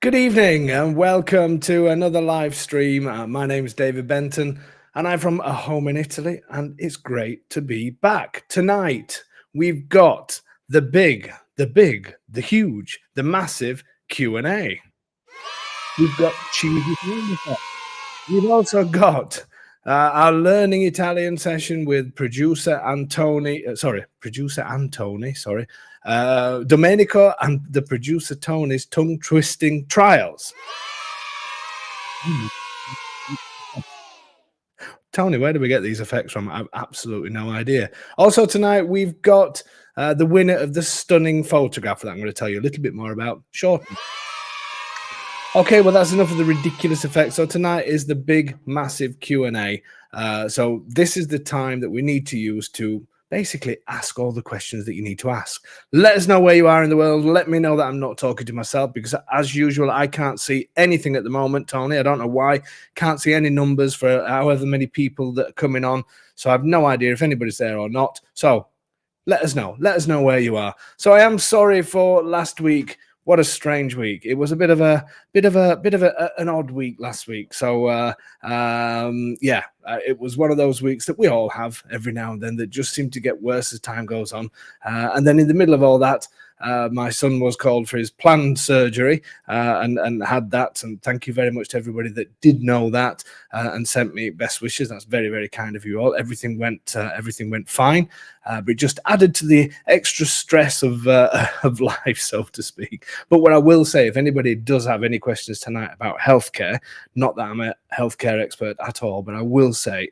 Good evening and welcome to another live stream. My name is David Benton and I'm from a home in Italy, and it's great to be back. Tonight, we've got the huge, the massive Q&A. We've got cheesy sound effects. We've also got our learning Italian session with producer Antoni, Domenico, and the producer Tony's tongue twisting trials. Tony, where do we get these effects from? I have absolutely no idea. Also tonight, we've got the winner of the stunning photograph that I'm going to tell you a little bit more about shortly. Okay, well, that's enough of the ridiculous effects. So tonight is the big, massive Q&A. So this is the time that we need to use to basically ask all the questions that you need to ask. Let us know where you are in the world. Let me know that I'm not talking to myself, because as usual, I can't see anything at the moment, Tony. I don't know why. Can't see any numbers for however many people that are coming on. So I have no idea if anybody's there or not. So let us know. Let us know where you are. So I am sorry for last week. What a strange week. It was a bit of an odd week last week. So it was one of those weeks that we all have every now and then that just seem to get worse as time goes on. And then in the middle of all that, my son was called for his planned surgery and had that. And thank you very much to everybody that did know that and sent me best wishes. That's very, very kind of you all. Everything went fine, but it just added to the extra stress of life, so to speak. But what I will say, if anybody does have any questions tonight about healthcare, not that I'm a healthcare expert at all, but I will say,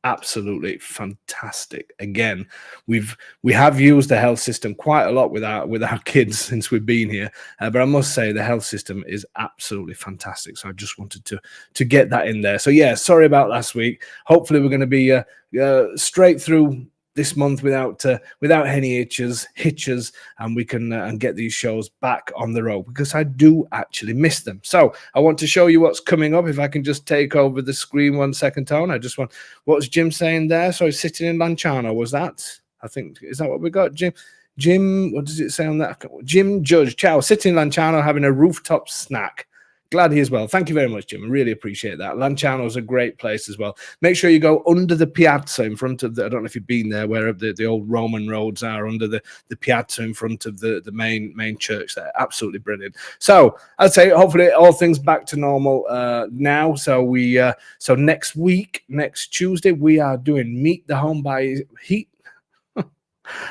absolutely fantastic. Again, we have used the health system quite a lot with our kids since we've been here, but I must say the health system is absolutely fantastic. So I just wanted to get that in there. So yeah, sorry about last week. Hopefully we're going to be straight through this month without any hitches, and we can and get these shows back on the road, because I do actually miss them. So I want to show you what's coming up. If I can just take over the screen 1 second, Tone. I just want, what was Jim saying there? So he's sitting in Lanciano, was that? I think, is that what we got, Jim, what does it say on that? Jim Judge, ciao, sitting in Lanciano having a rooftop snack. Glad he is well. Thank you very much, Jim. I really appreciate that. Lanciano is a great place as well. Make sure you go under the piazza in front of the, I don't know if you've been there, where the old Roman roads are, under the piazza in front of the main church there. Absolutely brilliant. So I'd say hopefully all things back to normal now. So so next week, next Tuesday, we are doing Meet the Home by Heat.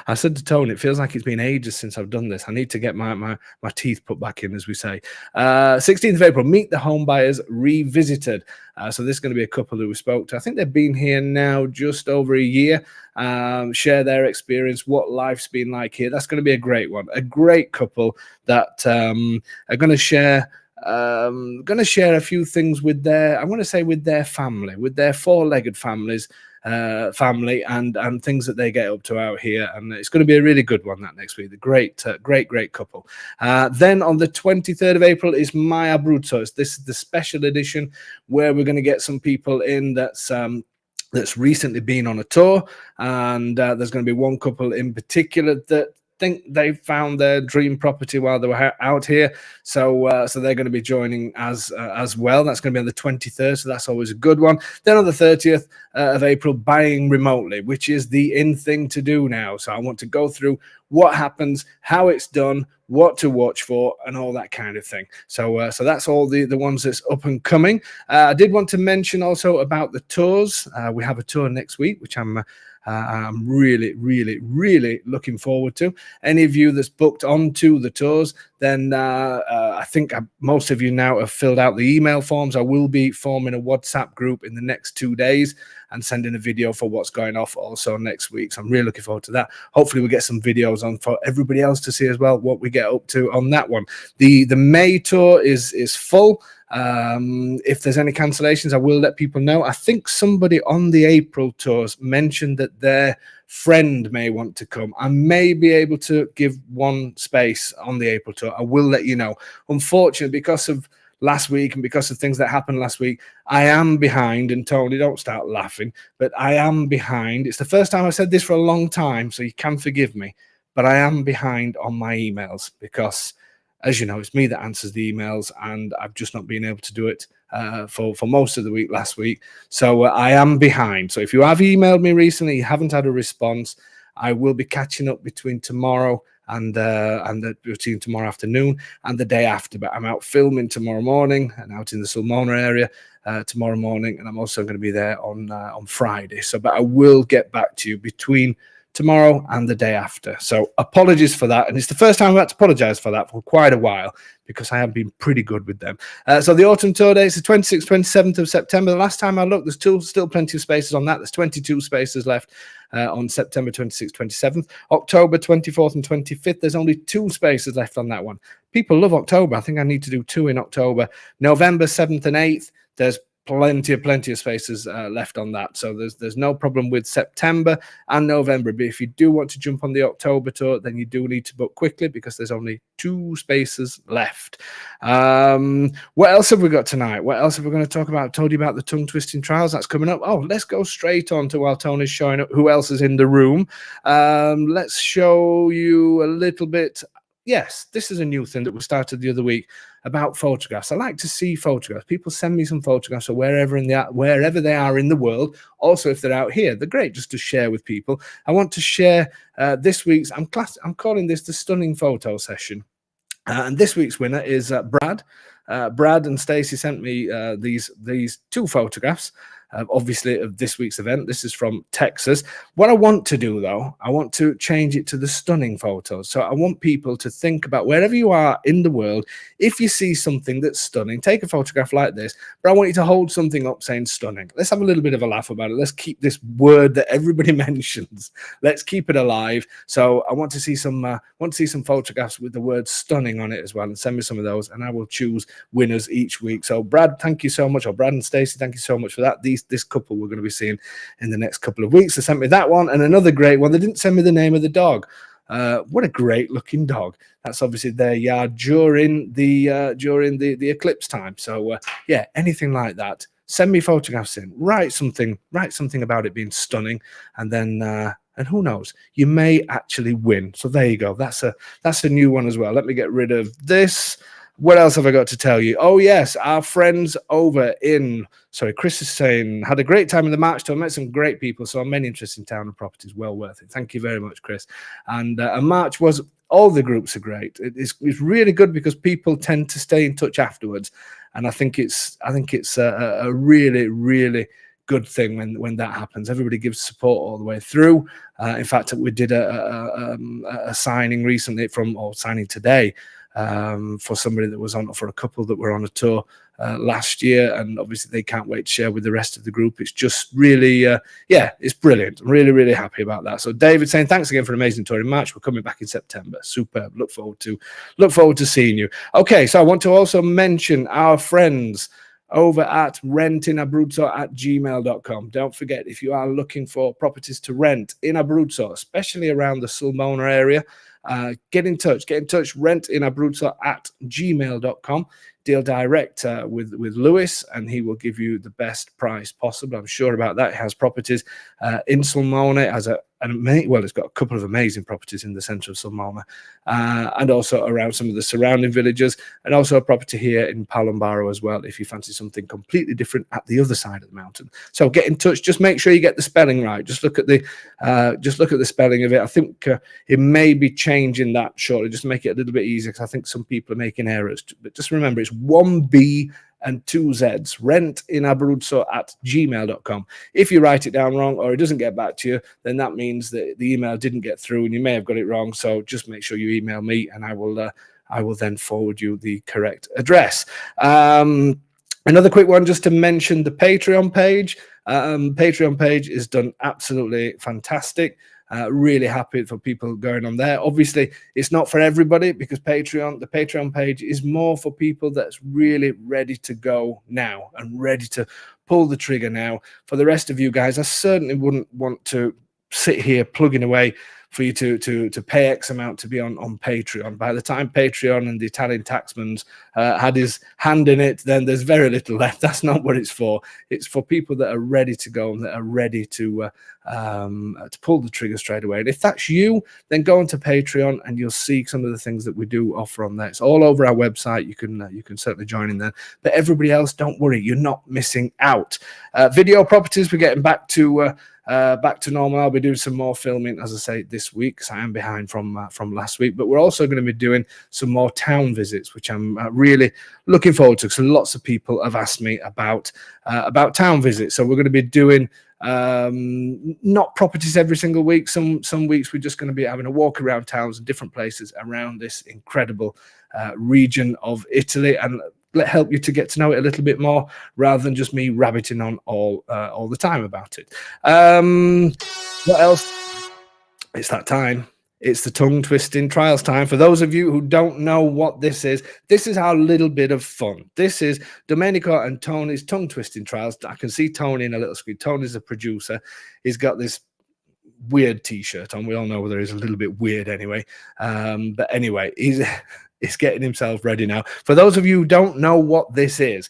I said to Tony, it feels like it's been ages since I've done this. I need to get my teeth put back in, as we say. 16th of April, Meet the Home Buyers Revisited. So this is going to be a couple who we spoke to. I think they've been here now just over a year. Share their experience, what life's been like here. That's going to be a great one. A great couple that are going to share a few things with their, I'm going to say with their family, with their four-legged families. Family and things that they get up to out here, and it's going to be a really good one that next week. The great couple. Then on the 23rd of April is My Abruzzo. This is the special edition where we're going to get some people in that's recently been on a tour, and there's going to be one couple in particular that think they found their dream property while they were out here, so they're going to be joining as well. That's going to be on the 23rd, so that's always a good one. Then on the 30th of April, Buying Remotely, which is the in thing to do now. So I want to go through what happens, how it's done, what to watch for, and all that kind of thing. So that's all the ones that's up and coming. I did want to mention also about the tours. We have a tour next week, which I'm really, really, really looking forward to. Any of you that's booked onto the tours, then I think most of you now have filled out the email forms. I will be forming a WhatsApp group in the next 2 days and sending a video for what's going off also next week. So I'm really looking forward to that. Hopefully we'll get some videos on for everybody else to see as well, what we get up to on that one. The May tour is full. If there's any cancellations, I will let people know. I think somebody on the April tours mentioned that their friend may want to come. I may be able to give one space on the April tour. I will let you know. Unfortunately, because of last week and because of things that happened last week, I am behind. And Tony, don't start laughing, but I am behind. It's the first time I've said this for a long time, so you can forgive me, but I am behind on my emails because as you know, it's me that answers the emails, and I've just not been able to do it for most of the week last week. So I am behind. So if you have emailed me recently, you haven't had a response, I will be catching up between tomorrow and between tomorrow afternoon and the day after. But I'm out filming tomorrow morning and out in the Sulmona area tomorrow morning, and I'm also going to be there on Friday. So, but I will get back to you between tomorrow and the day after. So apologies for that. And it's the first time I've had to apologize for that for quite a while, because I have been pretty good with them. So the autumn tour dates, the 26th, 27th of September. The last time I looked, there's still plenty of spaces on that. There's 22 spaces left on September 26th, 27th. October 24th and 25th, there's only 2 spaces left on that one. People love October. I think I need to do 2 in October. November 7th and 8th, there's plenty of spaces left on that. So there's no problem with September and November. But if you do want to jump on the October tour, then you do need to book quickly, because there's only 2 spaces left. What else have we got tonight? What else are we going to talk about? I told you about the tongue twisting trials. That's coming up. Oh, let's go straight on to while Tony's showing up who else is in the room. Let's show you a little bit. Yes, this is a new thing that we started the other week about photographs. I like to see photographs. People send me some photographs of wherever they are in the world. Also, if they're out here, they're great just to share with people. I want to share this week's. I'm calling this the stunning photo session, and this week's winner is Brad. Brad and Stacey sent me these 2 photographs. Obviously, of this week's event. This is from Texas. What I want to do, though, I want to change it to the stunning photos. So I want people to think about, wherever you are in the world, if you see something that's stunning, take a photograph like this, but I want you to hold something up saying stunning. Let's have a little bit of a laugh about it. Let's keep this word that everybody mentions. Let's keep it alive. So I want to see some photographs with the word stunning on it as well, and send me some of those, and I will choose winners each week. So Brad, thank you so much, or Brad and Stacey, thank you so much for that. This couple we're going to be seeing in the next couple of weeks. They sent me that one, and another great one. They didn't send me the name of the dog. What a great looking dog. That's obviously their yard during the eclipse time. So yeah, anything like that, send me photographs in. Write something about it being stunning, and then and who knows, you may actually win. So there you go. That's a new one as well. Let me get rid of this. What else have I got to tell you? Oh, yes, our friends over Chris is saying, had a great time in the March tour, met some great people, saw many interesting town and properties, well worth it. Thank you very much, Chris. And March was, all the groups are great. It's really good, because people tend to stay in touch afterwards. And I think it's a really, really good thing when that happens. Everybody gives support all the way through. In fact, we did a signing recently signing today, for somebody that was on, for a couple that were on a tour last year, and obviously they can't wait to share with the rest of the group. It's just really, it's brilliant. I'm really, really happy about that. So David saying, thanks again for an amazing tour in March. We're coming back in September. Superb. Look forward to seeing you. Okay, so I want to also mention our friends over at rentinAbruzzo@gmail.com. Don't forget, if you are looking for properties to rent in Abruzzo, especially around the Sulmona area, get in touch, rentinAbruzzo@gmail.com. Deal direct with Lewis, and he will give you the best price possible. I'm sure about that. He has properties in Sulmona. It has it's got a couple of amazing properties in the centre of Sulmona, and also around some of the surrounding villages, and also a property here in Palombaro as well, if you fancy something completely different at the other side of the mountain. So get in touch. Just make sure you get the spelling right. Just look at the spelling of it. I think it may be changing that shortly, just to make it a little bit easier, because I think some people are making errors. But just remember, it's 1B and 2 Zs, rentinAbruzzo@gmail.com. If you write it down wrong, or it doesn't get back to you, then that means that the email didn't get through, and you may have got it wrong. So just make sure you email me, and I will then forward you the correct address. Another quick one, just to mention the Patreon page. Patreon page is done absolutely fantastic. Really happy for people going on there. Obviously, it's not for everybody, because the Patreon page is more for people that's really ready to go now and ready to pull the trigger now. For the rest of you guys, I certainly wouldn't want to sit here plugging away for you to pay X amount to be on Patreon. By the time Patreon and the Italian taxman's had his hand in it, then there's very little left. That's not what it's for. It's for people that are ready to go and that are ready to to pull the trigger straight away. And if that's you, then go onto Patreon and you'll see some of the things that we do offer on there. It's all over our website. You can certainly join in there. But everybody else, don't worry, you're not missing out. Video properties, we're getting back to normal. I'll be doing some more filming, as I say, this week, because I am behind from last week. But we're also going to be doing some more town visits, which I'm really looking forward to, because lots of people have asked me about town visits. So we're going to be doing not properties every single week. Some weeks we're just going to be having a walk around towns and different places around this incredible region of Italy, and help you to get to know it a little bit more, rather than just me rabbiting on all the time about it. What else? It's that time. It's the tongue twisting trials time. For those of you who don't know what this is our little bit of fun. This is Domenico and Tony's tongue twisting trials. I can see Tony in a little screen. Tony's a producer. He's got this weird t-shirt on. We all know whether he's a little bit weird anyway. But anyway, he's getting himself ready now. For those of you who don't know what this is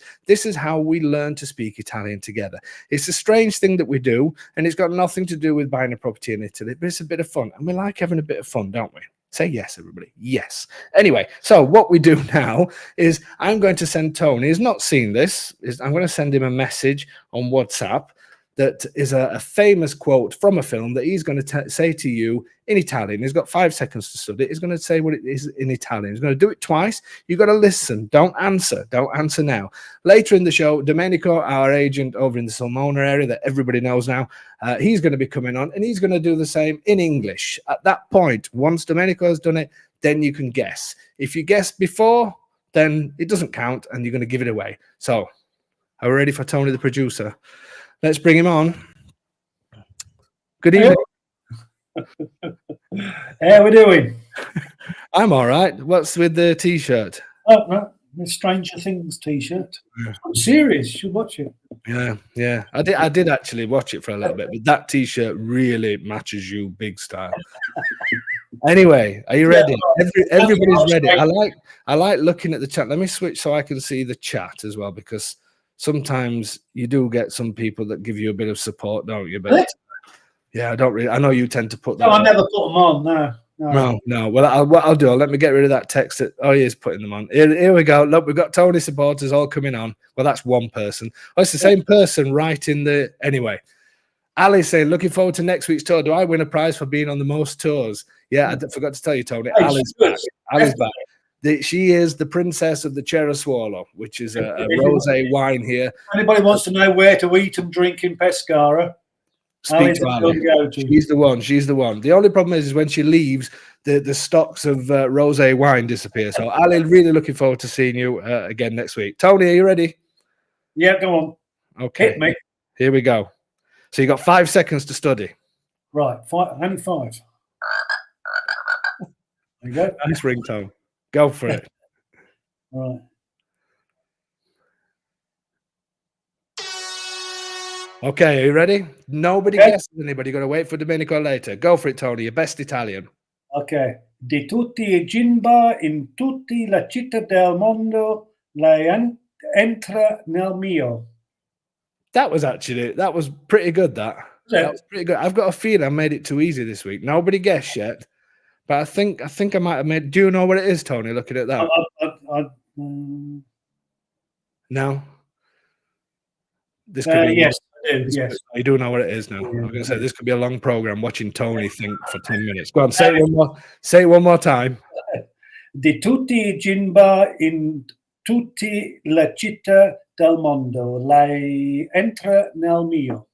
how we learn to speak Italian together. It's a strange thing that we do, and it's got nothing to do with buying a property in Italy, but it's a bit of fun, and we like having a bit of fun, don't we? Say yes, everybody. Yes. Anyway, so what we do now is I'm going to send Tony, he's not seen this, I'm going to send him a message on WhatsApp that is a famous quote from a film that he's going to say to you in Italian. He's got 5 seconds to study. He's going to say what it is in Italian. He's going to do it twice. You've got to listen. Don't answer. Don't answer now. Later in the show, Domenico, our agent over in the Sulmona area that everybody knows now, he's going to be coming on, and he's going to do the same in English. At that point, once Domenico has done it, then you can guess. If you guess before, then it doesn't count, and you're going to give it away. So, are we ready for Tony, the producer? Let's bring him on. Good evening. How are we doing? I'm all right. What's with the t-shirt? Oh, no, the Stranger Things t-shirt. Yeah. I'm serious. You should watch it. Yeah. I did actually watch it for a little bit, but that t-shirt really matches you big style. Anyway, are you ready? Everybody's ready. I like looking at the chat. Let me switch so I can see the chat as well, because sometimes you do get some people that give you a bit of support, don't you? But yeah, I know you tend to put that. No, I never put them on. No. Well, what I'll do, let me get rid of that text. He is putting them on. Here we go. Look, we've got Tony supporters all coming on. Well, that's one person. Oh, it's the same person right in the. Anyway, Ali saying, looking forward to next week's tour. Do I win a prize for being on the most tours? Yeah, I forgot to tell you, Tony. Ali's back. Ali's back. She is the princess of the Cerasuolo, which is a rosé wine here. Anybody wants to know where to eat and drink in Pescara? Speak to Ali. She's the one. She's the one. The only problem is when she leaves, the stocks of rosé wine disappear. So Ali, really looking forward to seeing you again next week. Tony, are you ready? Yeah, go on. Okay. Hit me. Here we go. So you got 5 seconds to study. Right. Only 5. There you go. Nice ringtone. Go for it. Right. Okay, are you ready? Nobody guesses anybody. You're going to wait for Domenico later. Go for it, Tony. Your best Italian. Okay. Di tutti i ginba in tutti la città del mondo lei entra nel mio. That was pretty good, that was pretty good. I've got a feeling I made it too easy this week. Nobody guessed yet. But I think I might have made. Do you know what it is, Tony? Looking at that. No. This could be. Yes, I do. Yes, you do know what it is now. I'm going to say this could be a long program. Watching Tony think for 10 minutes. Go on, say it one more. Say it one more time. Di tutti i ginba in tutti la città del mondo, lei entra nel mio.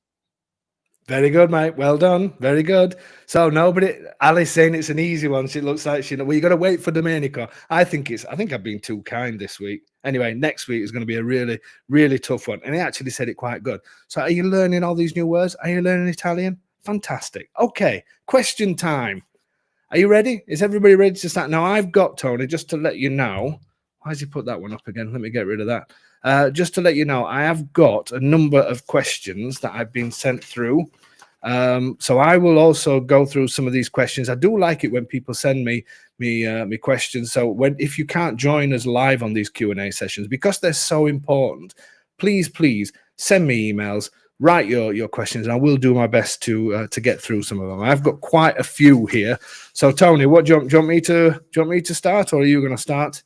Very good, mate. Well done. Very good. So nobody. Ali's saying it's an easy one. She looks like she. Well, you got to wait for Domenico. I think I've been too kind this week. Anyway, next week is going to be a really, really tough one. And he actually said it quite good. So are you learning all these new words? Are you learning Italian? Fantastic. Okay. Question time. Are you ready? Is everybody ready to start? Now I've got, Tony, just to let you know. Why has he put that one up again? Let me get rid of that. Just to let you know, I have got a number of questions that I've been sent through. So I will also go through some of these questions. I do like it when people send me questions. So if you can't join us live on these Q&A sessions, because they're so important, please send me emails, write your questions, and I will do my best to get through some of them. I've got quite a few here. So Tony, what do you want me to start, or are you going to start?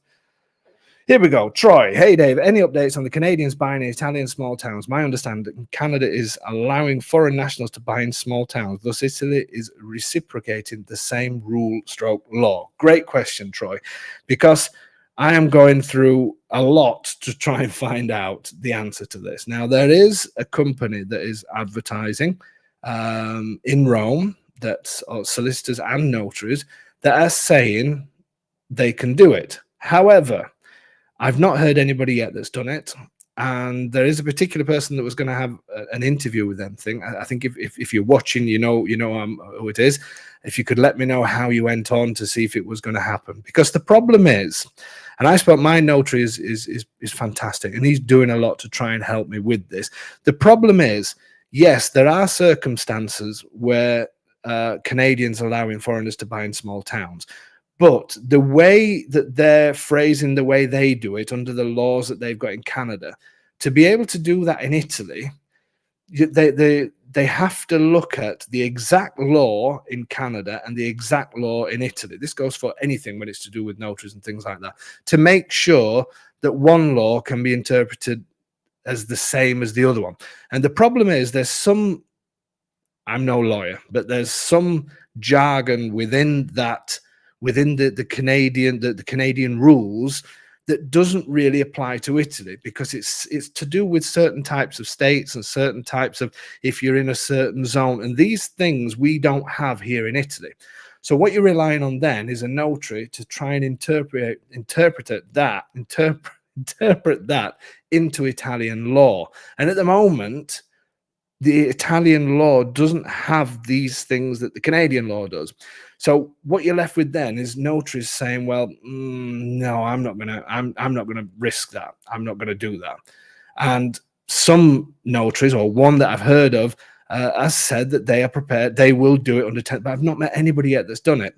Here we go. Troy. Hey, Dave. Any updates on the Canadians buying in Italian small towns? My understanding, Canada is allowing foreign nationals to buy in small towns. Thus, Italy is reciprocating the same rule/law. Great question, Troy, because I am going through a lot to try and find out the answer to this. Now, there is a company that is advertising in Rome, that's solicitors and notaries, that are saying they can do it. However, I've not heard anybody yet that's done it, and there is a particular person that was going to have an interview with them. I think if you're watching, you know who it is. If you could let me know how you went on to see if it was going to happen, because the problem is, and I spoke, my notary is fantastic, and he's doing a lot to try and help me with this. The problem is, yes, there are circumstances where Canadians allowing foreigners to buy in small towns. But the way that they're phrasing the way they do it under the laws that they've got in Canada, to be able to do that in Italy, they have to look at the exact law in Canada and the exact law in Italy. This goes for anything when it's to do with notaries and things like that, to make sure that one law can be interpreted as the same as the other one. And the problem is, there's some, I'm no lawyer, but there's some jargon within that, within the Canadian rules, that doesn't really apply to Italy, because it's to do with certain types of states and certain types of, if you're in a certain zone, and these things we don't have here in Italy. So what you're relying on then is a notary to try and interpret that into Italian law. And at the moment, the Italian law doesn't have these things that the Canadian law does. So what you're left with then is notaries saying, well, no, I'm not gonna risk that. I'm not gonna do that. And some notaries, or one that I've heard of, has said that they are prepared, they will do it under 10, but I've not met anybody yet that's done it.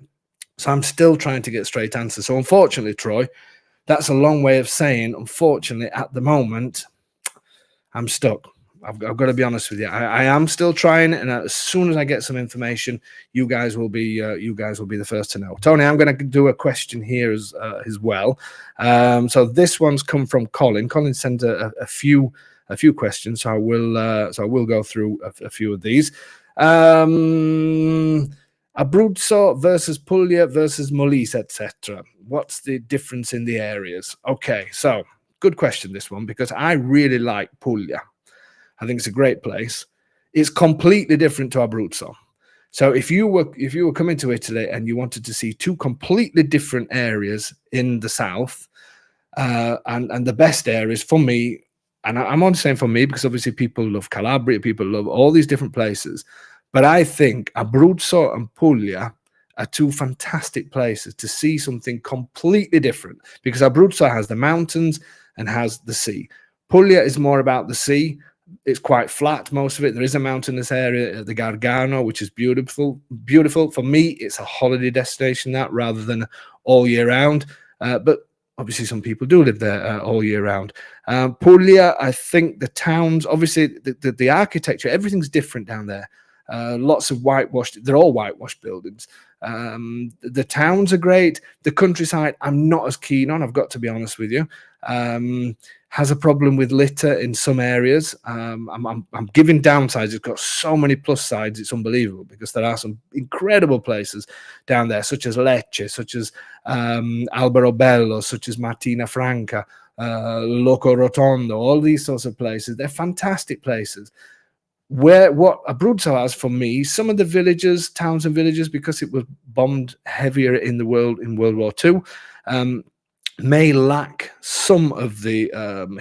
So I'm still trying to get straight answers. So unfortunately, Troy, that's a long way of saying, unfortunately, at the moment, I'm stuck. I've got to be honest with you. I am still trying, and as soon as I get some information, you guys will be the first to know. Tony, I'm going to do a question here as well. So this one's come from Colin. Colin sent a few questions, so I will go through a few of these. Abruzzo versus Puglia versus Molise, etc. What's the difference in the areas? Okay, so good question, this one, because I really like Puglia. I think it's a great place. It's completely different to Abruzzo. So if you were coming to Italy and you wanted to see two completely different areas in the south, and the best areas for me, and I'm only saying for me because obviously people love Calabria, people love all these different places, but I think Abruzzo and Puglia are two fantastic places to see something completely different, because Abruzzo has the mountains and has the sea. Puglia is more about the sea. It's quite flat, most of it. There is a mountainous area, the Gargano, which is beautiful. For me, it's a holiday destination, that, rather than all year round. But obviously, some people do live there all year round. Puglia, I think the towns, obviously, the architecture, everything's different down there. Lots of whitewashed. They're all whitewashed buildings. The towns are great. The countryside, I'm not as keen on. I've got to be honest with you. Has a problem with litter in some areas. I'm giving downsides. It's got so many plus sides. It's unbelievable, because there are some incredible places down there, such as Lecce, such as Alberobello, such as Martina Franca, Loco Rotondo, all these sorts of places. They're fantastic places. What Abruzzo has for me, some of the villages, towns and villages, because it was bombed heavier in World War II, may lack some of the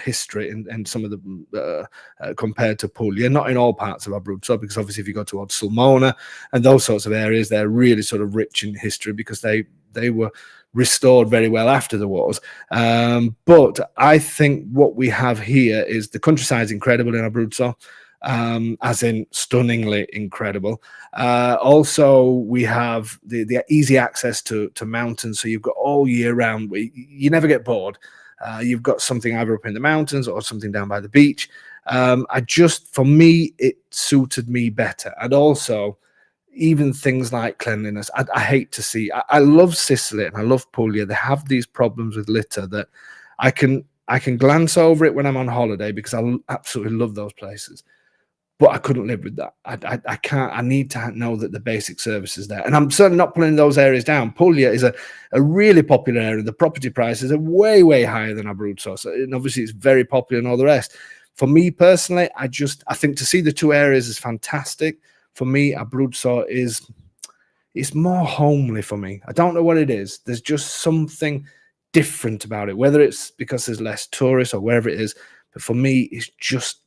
history and some of the compared to Puglia, not in all parts of Abruzzo, because obviously if you go towards Sulmona and those sorts of areas, they're really sort of rich in history, because they were restored very well after the wars. But I think what we have here is the countryside is incredible in Abruzzo. As in stunningly incredible. Also, we have the easy access to mountains, so you've got all year round. You never get bored. You've got something either up in the mountains or something down by the beach. For me, it suited me better. And also, even things like cleanliness, I hate to see. I love Sicily and I love Puglia. They have these problems with litter that I can glance over it when I'm on holiday because I absolutely love those places. But I couldn't live with that. I can't. I need to know that the basic service is there. And I'm certainly not pulling those areas down. Puglia is a really popular area. The property prices are way, way higher than Abruzzo. So, and obviously it's very popular and all the rest. For me personally, I think to see the two areas is fantastic. For me, Abruzzo it's more homely for me. I don't know what it is. There's just something different about it, whether it's because there's less tourists or wherever it is. But for me, it's just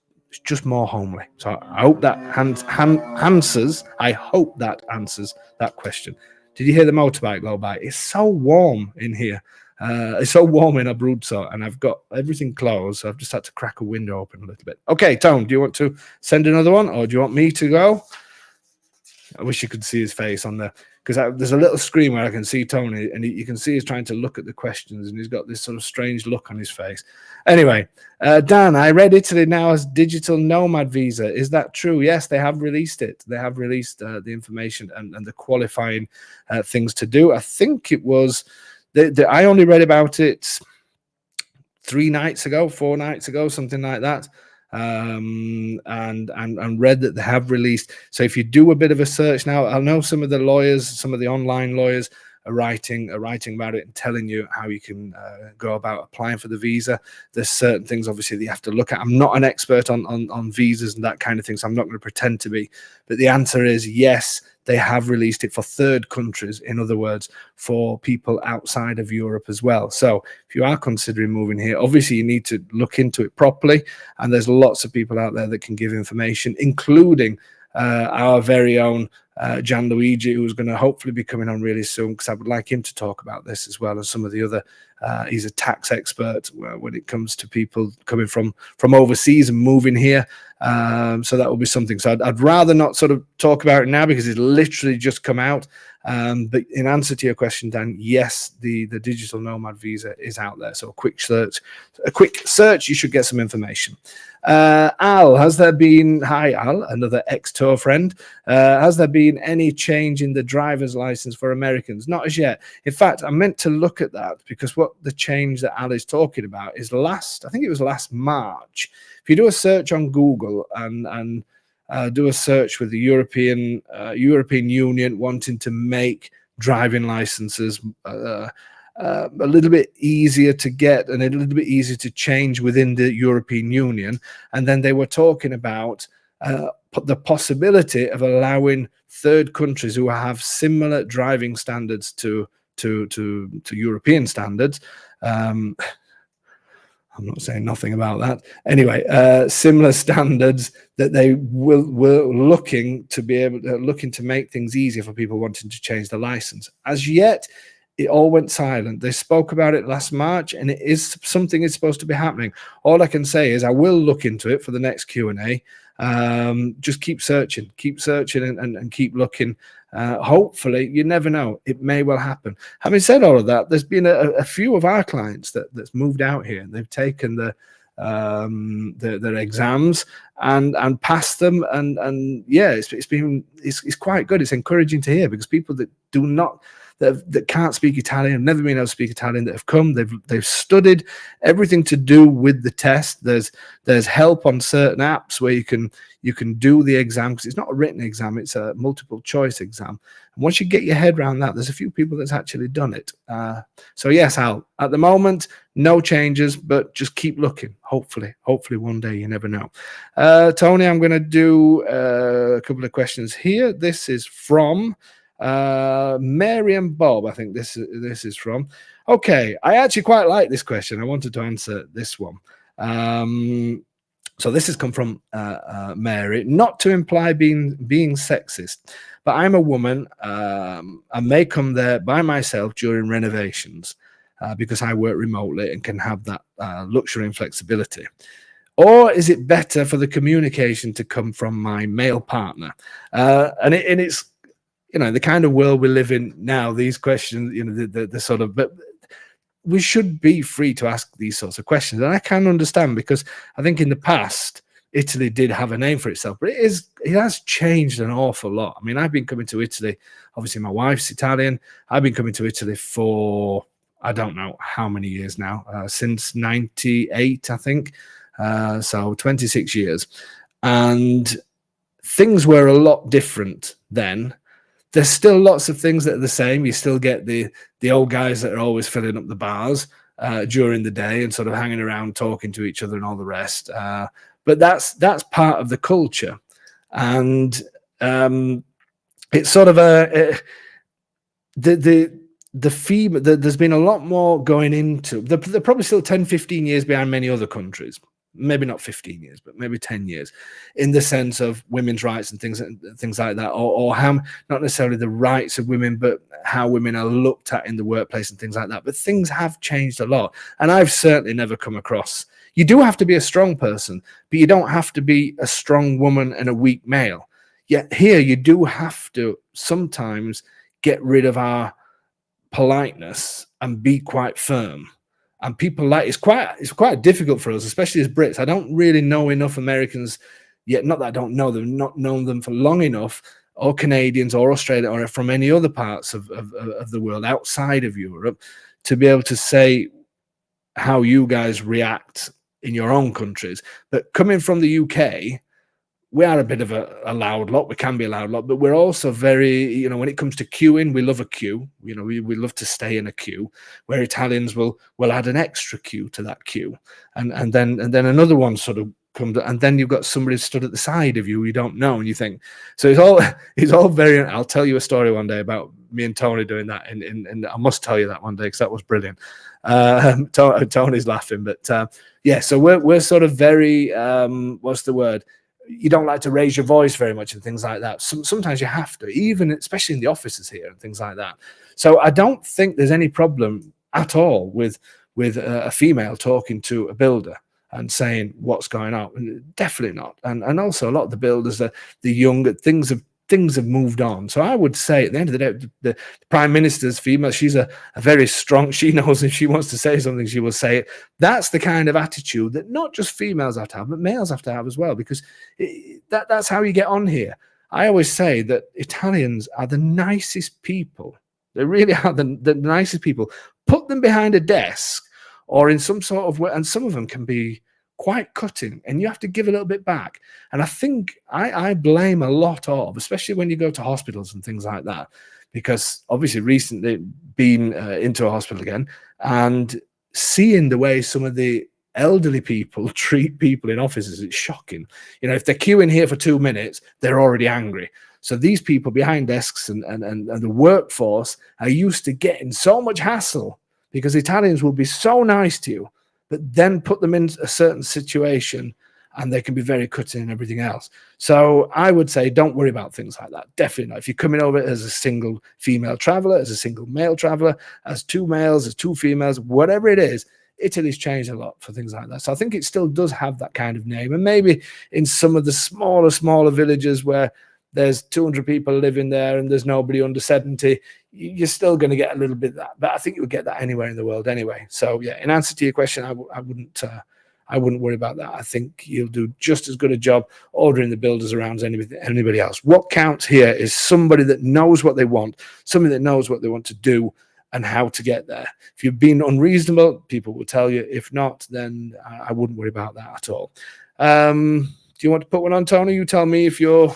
more homely. So I hope that answers. I hope that answers that question. Did you hear the motorbike go by? It's so warm in here. It's so warm in Abruzzo, and I've got everything closed. So I've just had to crack a window open a little bit. Okay, Tom, do you want to send another one, or do you want me to go? I wish you could see his face on there, because there's a little screen where I can see Tony, and you can see he's trying to look at the questions, and he's got this sort of strange look on his face. Anyway, Dan, I read Italy now has digital nomad visa. Is that true? Yes, they have released it. They have released the information and the qualifying things to do. I think it was, I only read about it 4 nights ago, something like that. And read that they have released. So if you do a bit of a search now, I know some of the lawyers, some of the online lawyers are writing about it and telling you how you can go about applying for the visa. There's certain things obviously that you have to look at. I'm not an expert on visas and that kind of thing, so I'm not going to pretend to be, but the answer is yes, they have released it for third countries. In other words, for people outside of Europe as well. So if you are considering moving here, obviously you need to look into it properly. And there's lots of people out there that can give information, including our very own Gianluigi, who's going to hopefully be coming on really soon, because I would like him to talk about this as well as some of the other. He's a tax expert when it comes to people coming from overseas and moving here. So that will be something. So I'd rather not sort of talk about it now because it's literally just come out. But in answer to your question, Dan, yes, the digital nomad visa is out there. So a quick search, you should get some information. Al, has there been, hi Al, another ex-tour friend, has there been any change in the driver's license for Americans? Not as yet. In fact, I meant to look at that, because what the change that Al is talking about is I think it was last March. If you do a search on Google and do a search with the European Union wanting to make driving licenses a little bit easier to get and a little bit easier to change within the European Union, and then they were talking about the possibility of allowing third countries who have similar driving standards to European standards. I'm not saying nothing about that. Anyway, similar standards that they were looking to make things easier for people wanting to change the license. As yet, it all went silent. They spoke about it last March, and it is something is supposed to be happening. All I can say is I will look into it for the next Q&A. Just keep searching and keep looking. Hopefully, you never know, it may well happen. Having said all of that, there's been a few of our clients that's moved out here, and they've taken their exams and passed them, and yeah, it's quite good. It's encouraging to hear, because people that do not that can't speak Italian, have never been able to speak Italian, that have come, they've studied everything to do with the test. There's help on certain apps where you can do the exam, because it's not a written exam, it's a multiple choice exam. And once you get your head around that, there's a few people that's actually done it. So yes, Al, at the moment, no changes, but just keep looking. Hopefully one day, you never know. Tony, I'm going to do a couple of questions here. This is from Mary and Bob, I think this is from. Okay, I actually quite like this question. I wanted to answer this one. So this has come from Mary, not to imply being sexist, but I'm a woman. I may come there by myself during renovations because I work remotely and can have that luxury and flexibility. Or is it better for the communication to come from my male partner? And it's, you know, the kind of world we live in now, these questions, you know, the sort of, but we should be free to ask these sorts of questions. And I can understand, because I think in the past, Italy did have a name for itself, but it has changed an awful lot. I mean, I've been coming to Italy. Obviously, my wife's Italian. I've been coming to Italy for I don't know how many years now, since '98, I think. So 26 years, and things were a lot different then. There's still lots of things that are the same. You still get the old guys that are always filling up the bars during the day and sort of hanging around talking to each other and all the rest. But that's part of the culture, and it's sort of the female. There's been a lot more going into. They're probably still 10, 15 years behind many other countries. Maybe not 15 years, but maybe 10 years, in the sense of women's rights and things like that, or how, not necessarily the rights of women, but how women are looked at in the workplace and things like that. But things have changed a lot, and I've certainly never come across. You do have to be a strong person, but you don't have to be a strong woman and a weak male. Yet here you do have to sometimes get rid of our politeness and be quite firm. And people like it's quite difficult for us, especially as Brits. I don't really know enough Americans yet. Not that I don't know them, not known them for long enough, or Canadians or Australia or from any other parts of the world outside of Europe, to be able to say how you guys react in your own countries. But coming from the UK, we are a bit of a loud lot. We can be a loud lot, but we're also very, when it comes to queuing, we love a queue. We love to stay in a queue, where Italians will add an extra queue to that queue. And then another one sort of comes, and then you've got somebody stood at the side of you don't know, and you think, so it's all very, I'll tell you a story one day about me and Tony doing that, and I must tell you that one day, because that was brilliant. Tony's laughing, but yeah, so we're sort of very, what's the word? You don't like to raise your voice very much and things like that. Sometimes you have to, even especially in the offices here and things like that. So I don't think there's any problem at all with a female talking to a builder and saying what's going on. Definitely not. And also a lot of the builders, the young, things have moved on. So I would say at the end of the day, the Prime Minister's female, she's a very strong, she knows if she wants to say something, she will say it. That's the kind of attitude that not just females have to have, but males have to have as well, because that's how you get on here. I always say that Italians are the nicest people. They really are the nicest people. Put them behind a desk or in some sort of way, and some of them can be quite cutting, and you have to give a little bit back. And I think I blame a lot of, especially when you go to hospitals and things like that, because obviously recently been into a hospital again and seeing the way some of the elderly people treat people in offices, it's shocking. If they're queuing here for 2 minutes, they're already angry. So these people behind desks and the workforce are used to getting so much hassle, because Italians will be so nice to you, but then put them in a certain situation and they can be very cutting and everything else. So I would say don't worry about things like that. Definitely not. If you're coming over as a single female traveler, as a single male traveler, as two males, as two females, whatever it is, Italy's changed a lot for things like that. So I think it still does have that kind of name. And maybe in some of the smaller villages where there's 200 people living there and there's nobody under 70, you're still going to get a little bit of that. But I think you would get that anywhere in the world anyway. So yeah, in answer to your question, I wouldn't worry about that. I think you'll do just as good a job ordering the builders around as anybody else. What counts here is somebody that knows what they want, somebody that knows what they want to do and how to get there. If you've been unreasonable, people will tell you. If not, then I wouldn't worry about that at all. Do you want to put one on, Tony? You tell me if you're...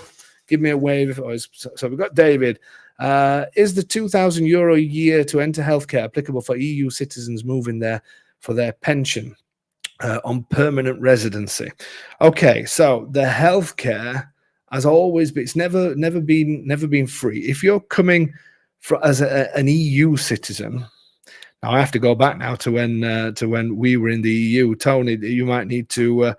Give me a wave. So we've got David. Is the €2,000 a year to enter healthcare applicable for EU citizens moving there for their pension on permanent residency? Okay, so the healthcare has always been. It's never been free. If you're coming as an EU citizen, now I have to go back now to when we were in the EU. Tony, you might need to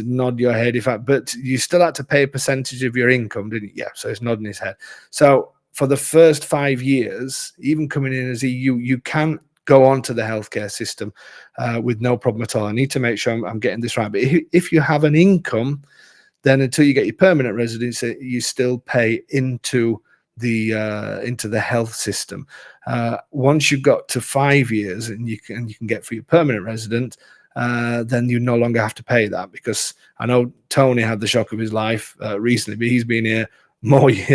nod your head but you still had to pay a percentage of your income, didn't you? Yeah, so he's nodding his head. So for the first 5 years, even coming in as EU, you can go on to the healthcare system with no problem at all. I need to make sure I'm getting this right. But if you have an income, then until you get your permanent residency, you still pay into the health system. Once you've got to 5 years, and you can get for your permanent resident, then you no longer have to pay that. Because I know Tony had the shock of his life recently, but he's been here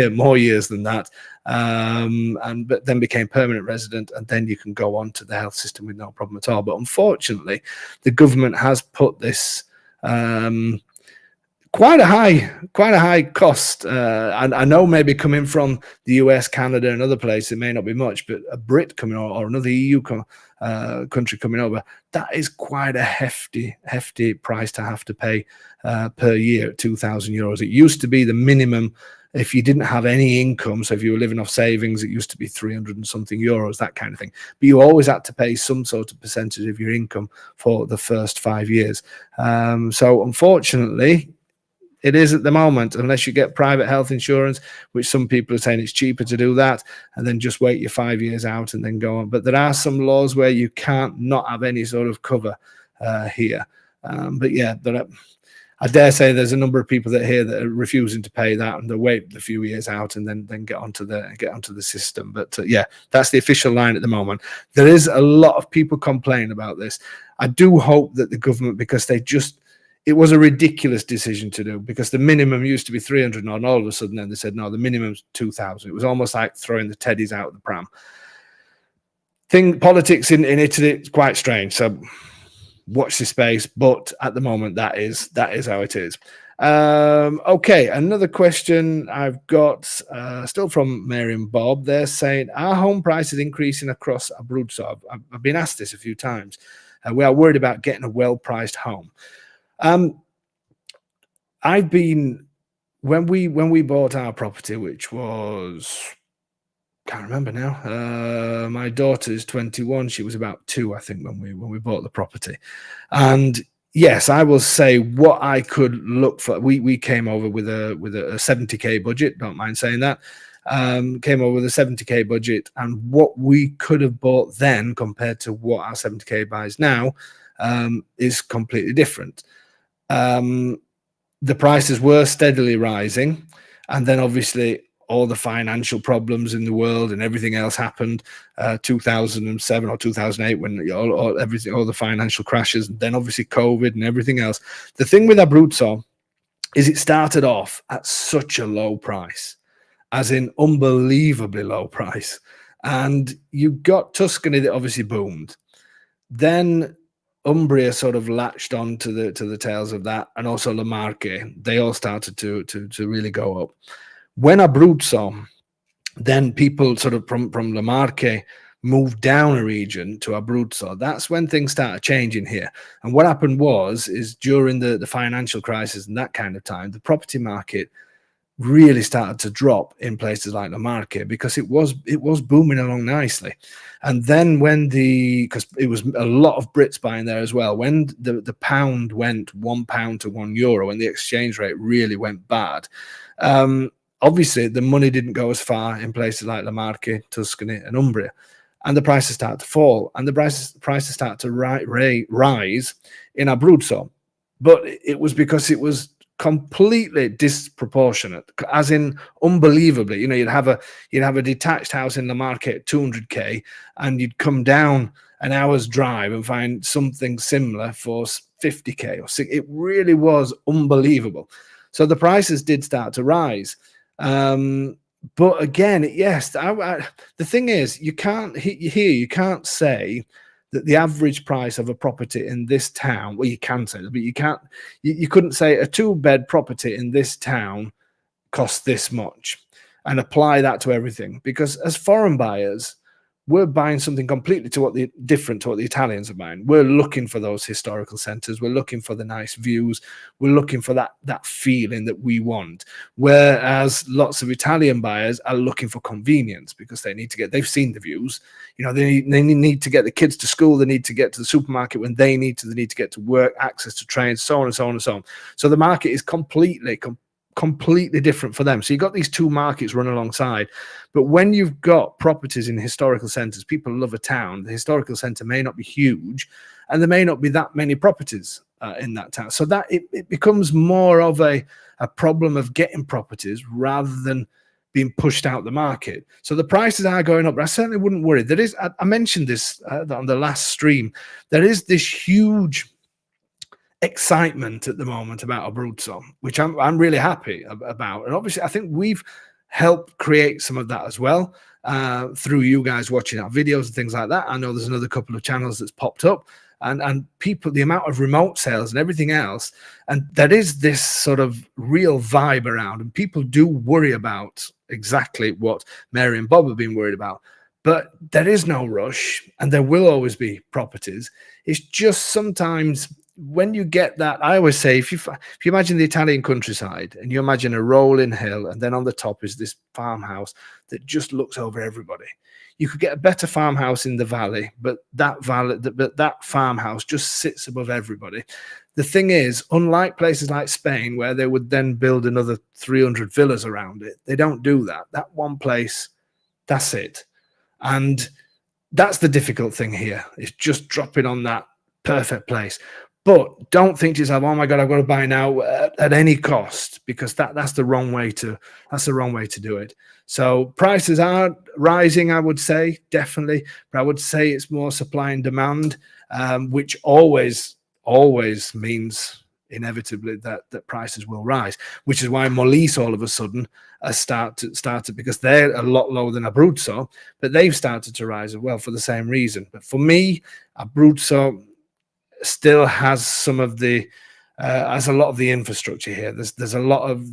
more years than that, but then became permanent resident, and then you can go on to the health system with no problem at all. But unfortunately, the government has put this quite a high cost. And I know maybe coming from the US, Canada, and other places, it may not be much, but a Brit coming over, or another EU country coming over, that is quite a hefty price to have to pay per year, €2,000. It used to be the minimum if you didn't have any income. So if you were living off savings, it used to be 300 and something euros, that kind of thing. But you always had to pay some sort of percentage of your income for the first 5 years. So unfortunately, it is at the moment, unless you get private health insurance, which some people are saying it's cheaper to do that, and then just wait your 5 years out and then go on. But there are some laws where you can't not have any sort of cover here. But yeah, I dare say there's a number of people that here that are refusing to pay that, and they'll wait a few years out and then get onto the system. But yeah, that's the official line at the moment. There is a lot of people complaining about this. I do hope that the government, because it was a ridiculous decision to do, because the minimum used to be 300, and all of a sudden then they said, no, the minimum's 2,000. It was almost like throwing the teddies out of the pram. Politics in Italy is quite strange, so watch this space. But at the moment, that is how it is. Okay, another question I've got, still from Mary and Bob. They're saying, are home prices increasing across Abruzzo? I've been asked this a few times. We are worried about getting a well-priced home. I've been, when we bought our property, which was, can't remember now. My daughter's 21. She was about 2, I think, when we bought the property. And yes, I will say what I could look for. We came over with a 70k budget. Don't mind saying that. Came over with a 70k budget, and what we could have bought then compared to what our 70k buys now is completely different. The prices were steadily rising, and then obviously all the financial problems in the world and everything else happened, 2007 or 2008, when all the financial crashes, and then obviously COVID and everything else. The thing with Abruzzo is it started off at such a low price, as in unbelievably low price, and you got Tuscany that obviously boomed. Then Umbria sort of latched on to the tails of that, and also Le Marche. They all started to really go up. When Abruzzo, then people sort of from Le Marche moved down a region to Abruzzo. That's when things started changing here. And what happened is during the financial crisis and that kind of time, the property market really started to drop in places like Le Marche, because it was booming along nicely. And then because it was a lot of Brits buying there as well, when the pound went £1 to €1 and the exchange rate really went bad, obviously the money didn't go as far in places like Le Marche, Tuscany and Umbria, and the prices start to fall, and the prices start to rise in Abruzzo. But it was because it was completely disproportionate, as in unbelievably. You'd have a detached house in the market at 200k, and you'd come down an hour's drive and find something similar for 50k or 60. It really was unbelievable. So the prices did start to rise. But again, yes, the thing is, you can't say that the average price of a property in this town, well, you can say that, but you couldn't say a 2-bed property in this town costs this much and apply that to everything, because as foreign buyers, we're buying something completely different to what the Italians are buying. We're looking for those historical centers. We're looking for the nice views. We're looking for that feeling that we want. Whereas lots of Italian buyers are looking for convenience, because they've seen the views. They need to get the kids to school. They need to get to the supermarket when they need to get to work, access to trains, so on and so on and so on. So the market is completely different for them. So you've got these two markets run alongside. But when you've got properties in historical centers, people love a town. The historical center may not be huge, and there may not be that many properties in that town. So that it becomes more of a problem of getting properties rather than being pushed out the market. So the prices are going up, but I certainly wouldn't worry. I mentioned this on the last stream. There is this huge excitement at the moment about Abruzzo, which I'm really happy about. And obviously, I think we've helped create some of that as well through you guys watching our videos and things like that. I know there's another couple of channels that's popped up, and people, the amount of remote sales and everything else, and there is this sort of real vibe around, and people do worry about exactly what Mary and Bob have been worried about. But there is no rush, and there will always be properties. It's just sometimes when you get that, I always say, if you imagine the Italian countryside and you imagine a rolling hill, and then on the top is this farmhouse that just looks over everybody. You could get a better farmhouse in the valley, but that farmhouse just sits above everybody. The thing is, unlike places like Spain, where they would then build another 300 villas around it, they don't do that. That one place, that's it. And that's the difficult thing here. It's just dropping on that perfect place. But don't think to yourself, oh my God, I've got to buy now at any cost, because that's the wrong way to do it. So prices are rising, I would say, definitely, but I would say it's more supply and demand, which always means inevitably that prices will rise, which is why Molise all of a sudden started, because they're a lot lower than Abruzzo, but they've started to rise as well for the same reason. But for me, Abruzzo still has some of the has a lot of the infrastructure here. There's a lot of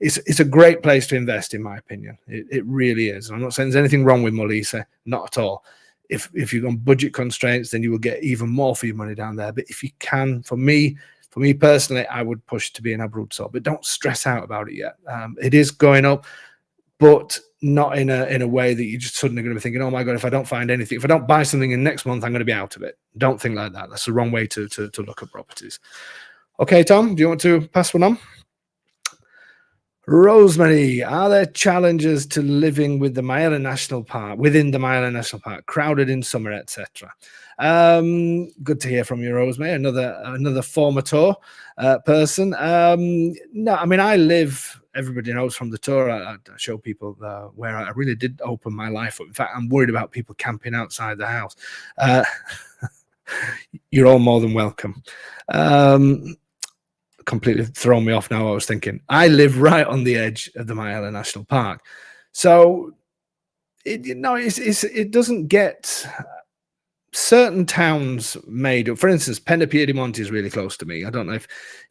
it's a great place to invest, in my opinion. It really is. I'm not saying there's anything wrong with Molise, not at all. If you're on budget constraints, then you will get even more for your money down there. But if you can, for me personally, I would push to be in Abruzzo, but don't stress out about it yet. It is going up, but not in a way that you're just suddenly going to be thinking, oh my God, if I don't find anything, if I don't buy something in next month, I'm going to be out of it. Don't think like that. That's the wrong way to look at properties. Okay, Tom, do you want to pass one on? Rosemary, are there challenges to living with the Maiella National Park, within the Maiella National Park, crowded in summer, etc.? Good to hear from you, Rosemary, another former tour person. No, I mean, I live, everybody knows from the tour, I show people where I really did open my life up. In fact, I'm worried about people camping outside the house. You're all more than welcome. Completely thrown me off now. I was thinking, I live right on the edge of the Maiella National Park. So, it doesn't get... certain towns made up. For instance, Piedimonte is really close to me. I don't know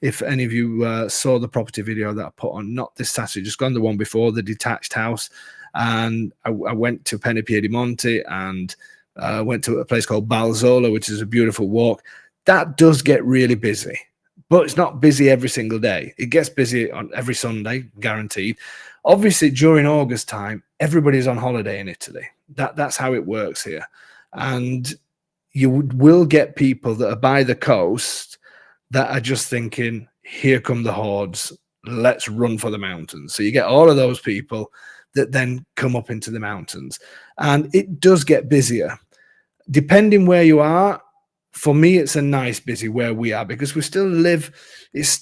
if any of you saw the property video that I put on, not this Saturday, just gone, the one before, the detached house. And I went to Piedimonte and went to a place called Balzola, which is a beautiful walk. That does get really busy, but it's not busy every single day. It gets busy on every Sunday, guaranteed. Obviously, during August time, everybody's on holiday in Italy. That's how it works here. And you will get people that are by the coast that are just thinking, here come the hordes, let's run for the mountains. So you get all of those people that then come up into the mountains. And it does get busier. Depending where you are, for me, it's a nice busy where we are, because we still live, there's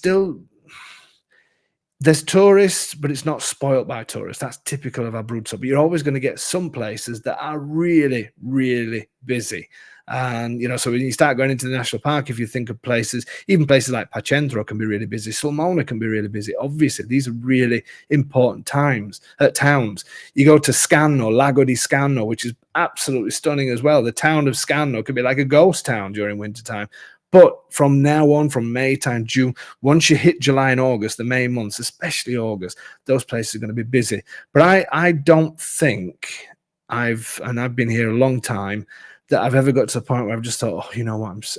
tourists, but it's not spoilt by tourists. That's typical of Abruzzo. But you're always going to get some places that are really, really busy. And, so when you start going into the national park, if you think of places, even places like Pacentro can be really busy. Sulmona can be really busy. Obviously, these are really important towns. You go to Scanno, Lago di Scanno, which is absolutely stunning as well. The town of Scanno could be like a ghost town during wintertime. But from now on, from May time, June, once you hit July and August, the main months, especially August, those places are going to be busy. But I don't think I've been here a long time, that I've ever got to the point where I've just thought, oh, you know what,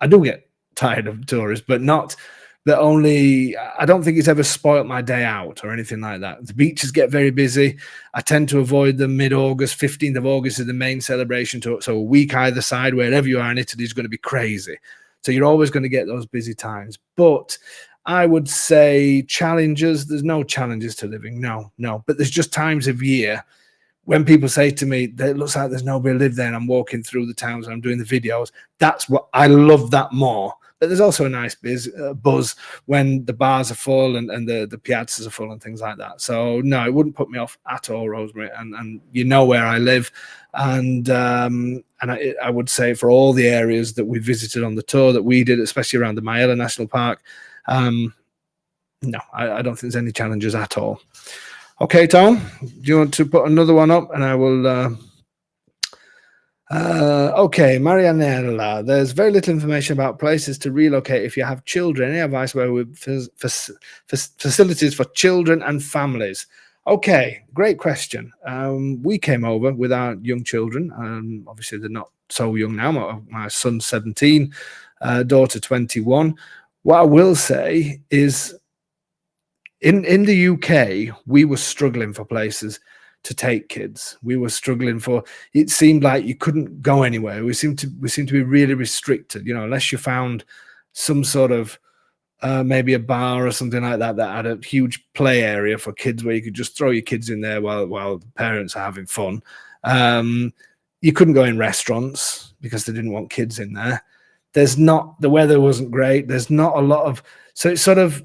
I do get tired of tourists, but not that only, I don't think it's ever spoiled my day out or anything like that. The beaches get very busy. I tend to avoid them mid-August. 15th of August is the main celebration tour. So a week either side, wherever you are in Italy, is going to be crazy. So you're always going to get those busy times. But I would say challenges, there's no challenges to living. No. But there's just times of year when people say to me, it looks like there's nobody live there, and I'm walking through the towns and I'm doing the videos. That's what I love that more, but there's also a nice buzz when the bars are full and the piazzas are full and things like that. So no, it wouldn't put me off at all, Rosemary. And you know where I live, and I would say for all the areas that we visited on the tour that we did, especially around the Maella National Park, no, I don't think there's any challenges at all. Okay, Tom, do you want to put another one up, and I will. Okay, Marianella, there's very little information about places to relocate if you have children. Any advice where with facilities for children and families? Okay, great question. We came over with our young children. Obviously, they're not so young now. My son's 17, daughter 21. What I will say is in the UK, we were struggling for places to take kids. We were struggling for, it seemed like you couldn't go anywhere. We seemed to be really restricted, you know, unless you found some sort of maybe a bar or something like that that had a huge play area for kids where you could just throw your kids in there while the parents are having fun. You couldn't go in restaurants because they didn't want kids in there. The weather wasn't great. There's not a lot of, so it's sort of,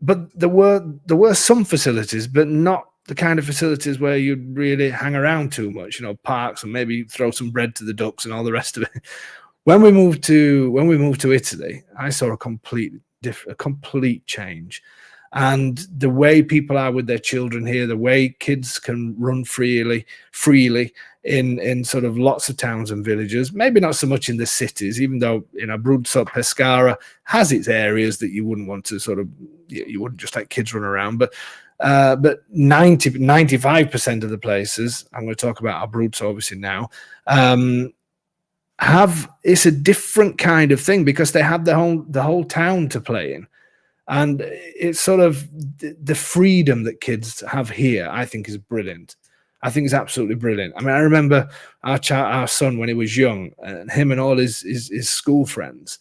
but there were some facilities, but not the kind of facilities where you'd really hang around too much, you know, parks and maybe throw some bread to the ducks and all the rest of it. When we moved to Italy, I saw a complete change. And the way people are with their children here, the way kids can run freely in sort of lots of towns and villages, maybe not so much in the cities, even though, you know, Abruzzo, Pescara has its areas that you wouldn't want to sort of, you wouldn't just let kids run around, but 95% of the places, I'm going to talk about Abruzzo obviously now, it's a different kind of thing because they have the whole town to play in. And it's sort of the freedom that kids have here, I think, is brilliant. I think it's absolutely brilliant. I mean, I remember our son when he was young, and him and all his school friends,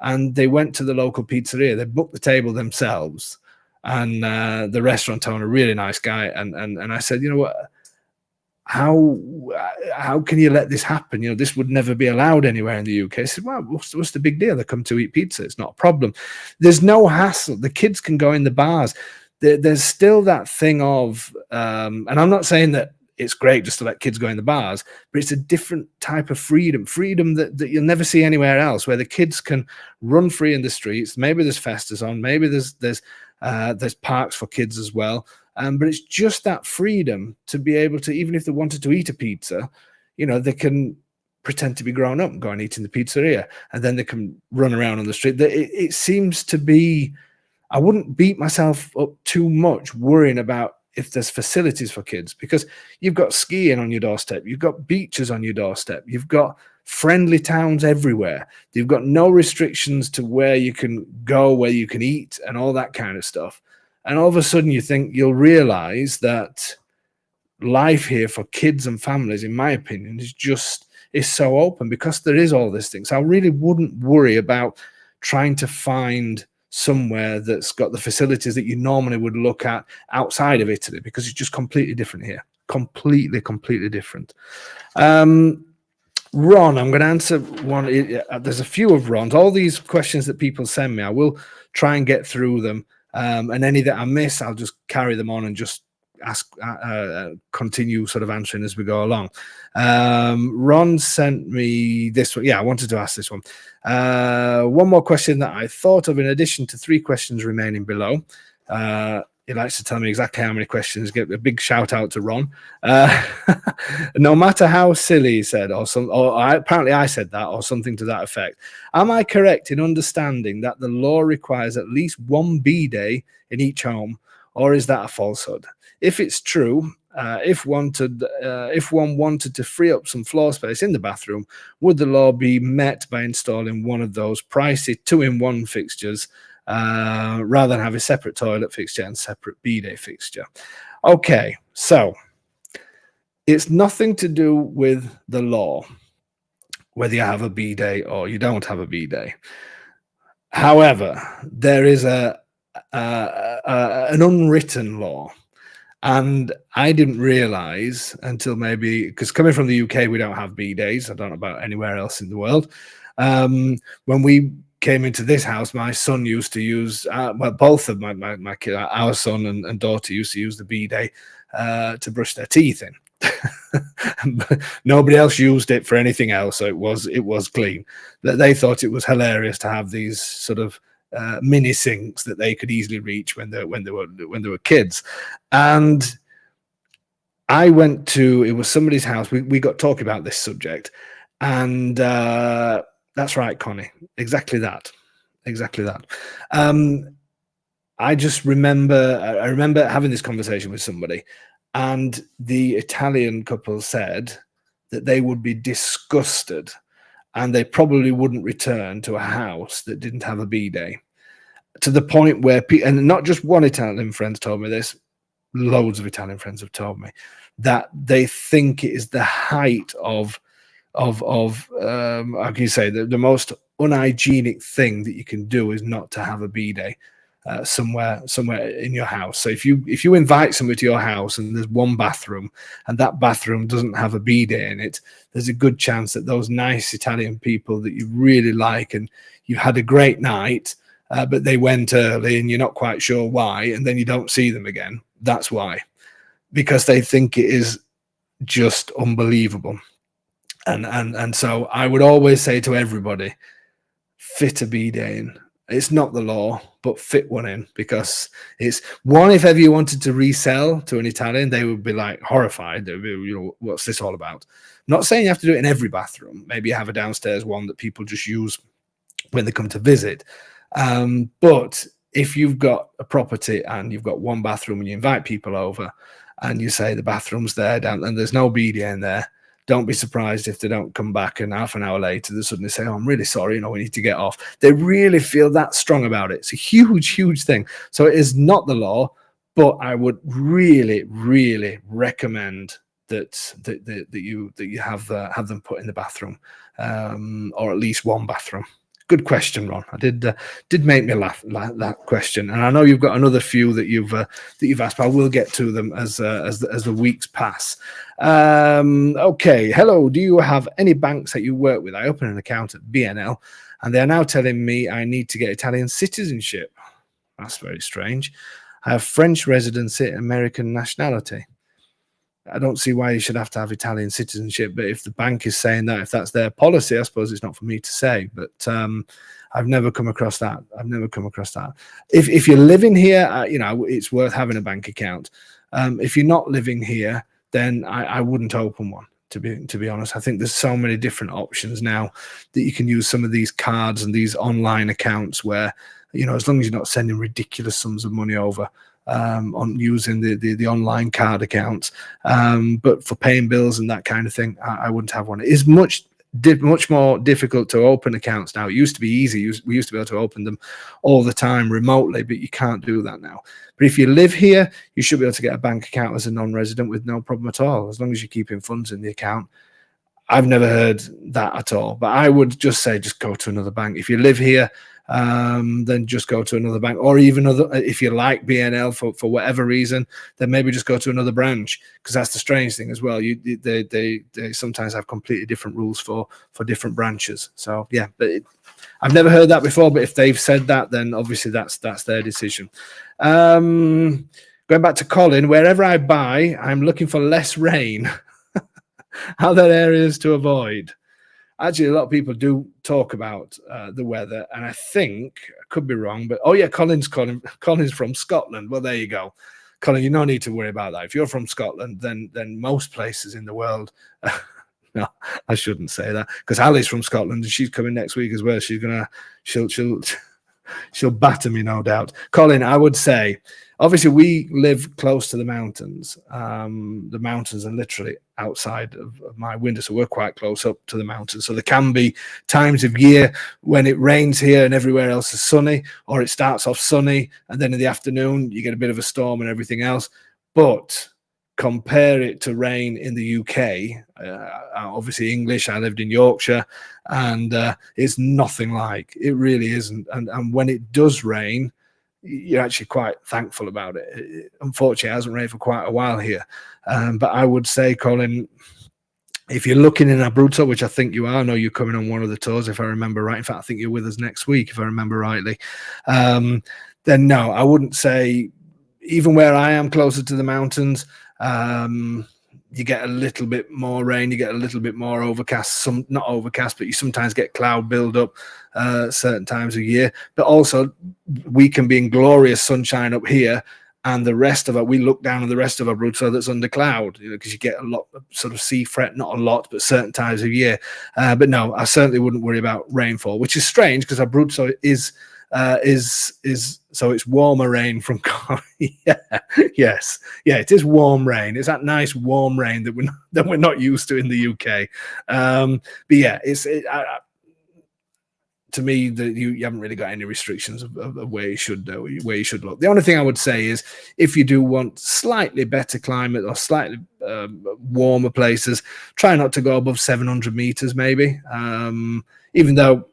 and they went to the local pizzeria. They booked the table themselves. And the restaurant owner, a really nice guy, and I said, you know what, how can you let this happen? You know, this would never be allowed anywhere in the UK. He said, well, what's the big deal? They come to eat pizza. It's not a problem. There's no hassle. The kids can go in the bars. There's still that thing of, and I'm not saying that it's great just to let kids go in the bars, but it's a different type of freedom that you'll never see anywhere else, where the kids can run free in the streets. Maybe there's festas on, maybe there's parks for kids as well. But it's just that freedom to be able to, even if they wanted to eat a pizza, you know, they can pretend to be grown up and go and eat in the pizzeria, and then they can run around on the street. It seems to be, I wouldn't beat myself up too much worrying about if there's facilities for kids, because you've got skiing on your doorstep, you've got beaches on your doorstep, you've got friendly towns everywhere. You've got no restrictions to where you can go, where you can eat, and all that kind of stuff. And all of a sudden you'll realize that life here for kids and families, in my opinion, is so open because there is all these things. I really wouldn't worry about trying to find somewhere that's got the facilities that you normally would look at outside of Italy, because it's just completely different here. Completely different. Ron, I'm going to answer one. There's a few of Ron's. All these questions that people send me, I will try and get through them. And any that I miss, I'll just carry them on and just continue sort of answering as we go along. Ron sent me this one. Yeah, I wanted to ask this one. One more question that I thought of in addition to 3 questions remaining below. He likes to tell me exactly how many questions. Get a big shout out to Ron. No matter how silly, he said, apparently I said that, or something to that effect. Am I correct in understanding that the law requires at least 1 bidet in each home, or is that a falsehood? If it's true, if one wanted to free up some floor space in the bathroom, would the law be met by installing one of those pricey 2-in-1 fixtures, rather than have a separate toilet fixture and separate bidet fixture? Okay, so it's nothing to do with the law, whether you have a bidet or you don't have a bidet. However, there is an unwritten law, and I didn't realize until maybe, because coming from the UK, we don't have bidets. I don't know about anywhere else in the world. When we came into this house, my son used to use, well, both of my kid, our son and daughter used to use the bidet to brush their teeth in. Nobody else used it for anything else, so it was clean. They thought it was hilarious to have these sort of mini sinks that they could easily reach when they were kids. And I went to, it was somebody's house. We got talking about this subject, and that's right, Connie. Exactly that. I just remember, I remember having this conversation with somebody, and the Italian couple said that they would be disgusted and they probably wouldn't return to a house that didn't have a bidet, to the point where, and not just one Italian friend told me this, loads of Italian friends have told me, that they think it is the height of how can you say, the most unhygienic thing that you can do is not to have a bidet somewhere in your house. So if you invite somebody to your house and there's one bathroom and that bathroom doesn't have a bidet in it, there's a good chance that those nice Italian people that you really like and you had a great night, but they went early and you're not quite sure why, and then you don't see them again. That's why, because they think it is just unbelievable. And so I would always say to everybody, fit a bidet in. It's not the law, but fit one in, because it's one, if ever you wanted to resell to an Italian, they would be like horrified. They would be, you know, what's this all about? I'm not saying you have to do it in every bathroom. Maybe you have a downstairs one that people just use when they come to visit. But if you've got a property and you've got one bathroom and you invite people over and you say the bathroom's there down and there's no bidet in there, don't be surprised if they don't come back and half an hour later they suddenly say, oh, I'm really sorry, you know, we need to get off. They really feel that strong about it. It's a huge thing. So it is not the law, but I would really recommend that you have them put in the bathroom, or at least one bathroom. Good question, Ron. I did make me laugh, that question, and I know you've got another few that you've asked, but I will get to them as the weeks pass. Okay. Hello. Do you have any banks that you work with? I opened an account at BNL, and they are now telling me I need to get Italian citizenship. That's very strange. I have French residency, American nationality. I don't see why you should have to have Italian citizenship, but if the bank is saying that, if that's their policy, I suppose it's not for me to say. But I've never come across that. If you're living here, you know, it's worth having a bank account. If you're not living here, then I wouldn't open one. To be honest, I think there's so many different options now that you can use some of these cards and these online accounts where, you know, as long as you're not sending ridiculous sums of money over, on using the online card accounts, but for paying bills and that kind of thing, I wouldn't have one. It is much more difficult to open accounts now. It used to be easy. We used to be able to open them all the time remotely, but you can't do that now. But if you live here, you should be able to get a bank account as a non-resident with no problem at all, as long as you're keeping funds in the account. I've never heard that at all, but I would just say just go to another bank. If you live here, then just go to another bank, or even if you like BNL for whatever reason, then maybe just go to another branch, because that's the strange thing as well. They sometimes have completely different rules for different branches. So yeah, but I've never heard that before. But if they've said that, then obviously that's their decision. Going back to Colin, wherever I buy, I'm looking for less rain. Are there areas to avoid? Actually, a lot of people do talk about the weather, and I think, I could be wrong, but oh yeah, Colin's from Scotland. Well, there you go. Colin, you no need to worry about that. If you're from Scotland, then most places in the world, no, I shouldn't say that, because Ali's from Scotland and she's coming next week as well. She'll batter me, no doubt. Colin, I would say, obviously we live close to the mountains. The mountains are literally outside of my window, so we're quite close up to the mountains. So there can be times of year when it rains here and everywhere else is sunny, or it starts off sunny and then in the afternoon you get a bit of a storm and everything else. But compare it to rain in the UK. Obviously English, I lived in Yorkshire, and it's nothing like. It really isn't. And when it does rain, you're actually quite thankful about it. Unfortunately, it hasn't rained for quite a while here. But I would say, Colin, If you're looking in Abruzzo, which I think you are, I know you're coming on one of the tours, if I remember right. In fact, I think you're with us next week, if I remember rightly. Then no, I wouldn't say, even where I am closer to the mountains, you get a little bit more rain, you get a little bit more overcast, not overcast, but you sometimes get cloud build-up certain times of year. But also, we can be in glorious sunshine up here, and the rest of it, we look down on the rest of Abruzzo that's under cloud, because you get a lot of sort of sea fret, not a lot, but certain times of year. But no, I certainly wouldn't worry about rainfall, which is strange because Abruzzo is so it's warmer rain from yes, yeah, it is warm rain. It's that nice warm rain that we're not used to in the UK. But yeah, to me, that you haven't really got any restrictions of where you should look. The only thing I would say is, if you do want slightly better climate or slightly warmer places, try not to go above 700 meters, maybe. Even though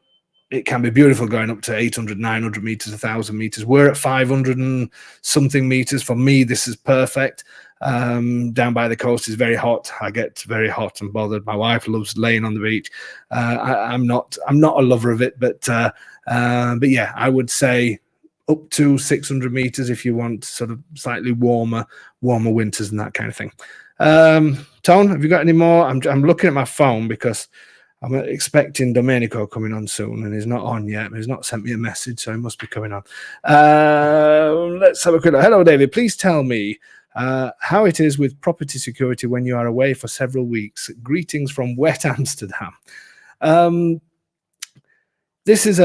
it can be beautiful going up to 800, 900 meters, 1,000 meters. We're at 500 and something meters. For me, this is perfect. Down by the coast is very hot. I get very hot and bothered. My wife loves laying on the beach. I'm not a lover of it, but yeah, I would say up to 600 meters if you want sort of slightly warmer winters and that kind of thing. Tone, have you got any more? I'm looking at my phone because I'm expecting Domenico coming on soon, and he's not on yet. He's not sent me a message, so he must be coming on. Let's have a quick look. Hello, David. Please tell me how it is with property security when you are away for several weeks. Greetings from wet Amsterdam. This is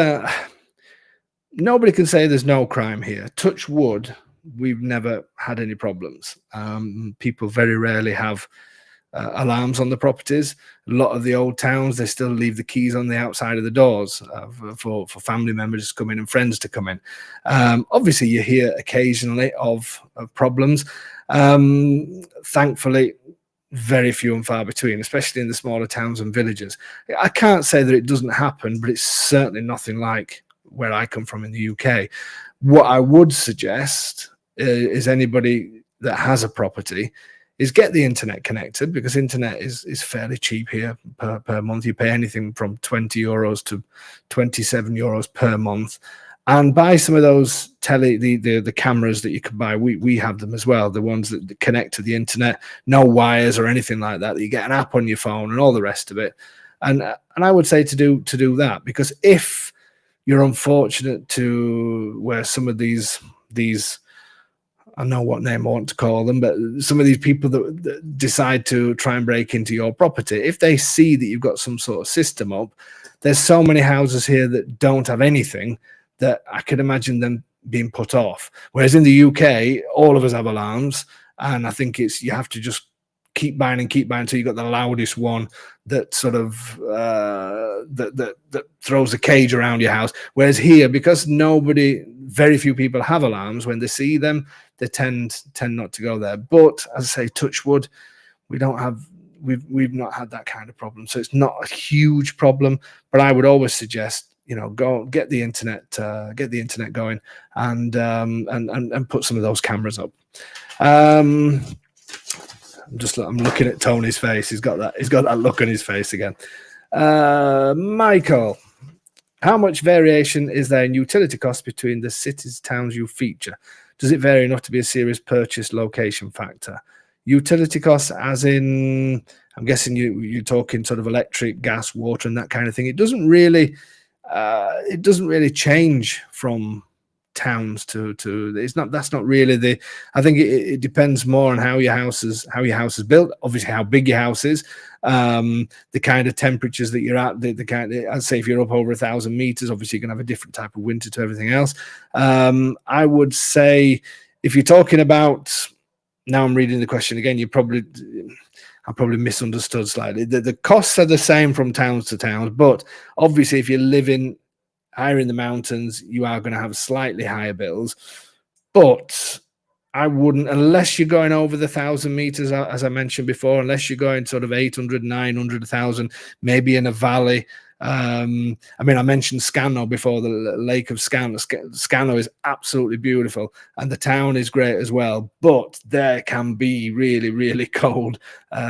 nobody can say there's no crime here. Touch wood, we've never had any problems. People very rarely have alarms on the properties. A lot of the old towns, they still leave the keys on the outside of the doors for family members to come in and friends to come in. Obviously, you hear occasionally of problems. Thankfully, very few and far between, especially in the smaller towns and villages. I can't say that it doesn't happen, but it's certainly nothing like where I come from in the UK. What I would suggest is anybody that has a property is get the internet connected, because internet is fairly cheap here per month. You pay anything from 20 euros to 27 euros per month. And buy some of those the cameras that you can buy. We have them as well, the ones that connect to the internet, no wires or anything like that. You get an app on your phone and all the rest of it. And I would say to do that, because if you're unfortunate to where some of these I know what name I want to call them, but some of these people that decide to try and break into your property, if they see that you've got some sort of system up, there's so many houses here that don't have anything that I could imagine them being put off. Whereas in the UK, all of us have alarms, and I think you have to just keep buying until you got the loudest one that sort of that throws a cage around your house. Whereas here, because very few people have alarms, when they see them, they tend not to go there. But as I say, touch wood, we've not had that kind of problem, so it's not a huge problem. But I would always suggest, go get the internet going, and put some of those cameras up. I'm looking at Tony's face. He's got that look on his face again. Michael, how much variation is there in utility costs between the cities, towns you feature? Does it vary enough to be a serious purchase location factor? Utility costs, as in, I'm guessing you're talking sort of electric, gas, water, and that kind of thing. It doesn't really change from towns to that's not really I think it depends more on how your house is built, obviously how big your house is, the kind of temperatures that you're at, the kind of, I'd say if you're up over 1,000 meters, obviously you're gonna have a different type of winter to everything else. I would say, if you're talking about, now I'm reading the question again, I probably misunderstood slightly. The costs are the same from towns to towns, but obviously if you're living higher in the mountains, you are going to have slightly higher bills. But I wouldn't, unless you're going over the 1,000 meters, as I mentioned before, unless you're going sort of 800, 900, 1,000, maybe in a valley, I mean, I mentioned Scano before, the Lake of Scano. Scano is absolutely beautiful, and the town is great as well. But there can be really, really cold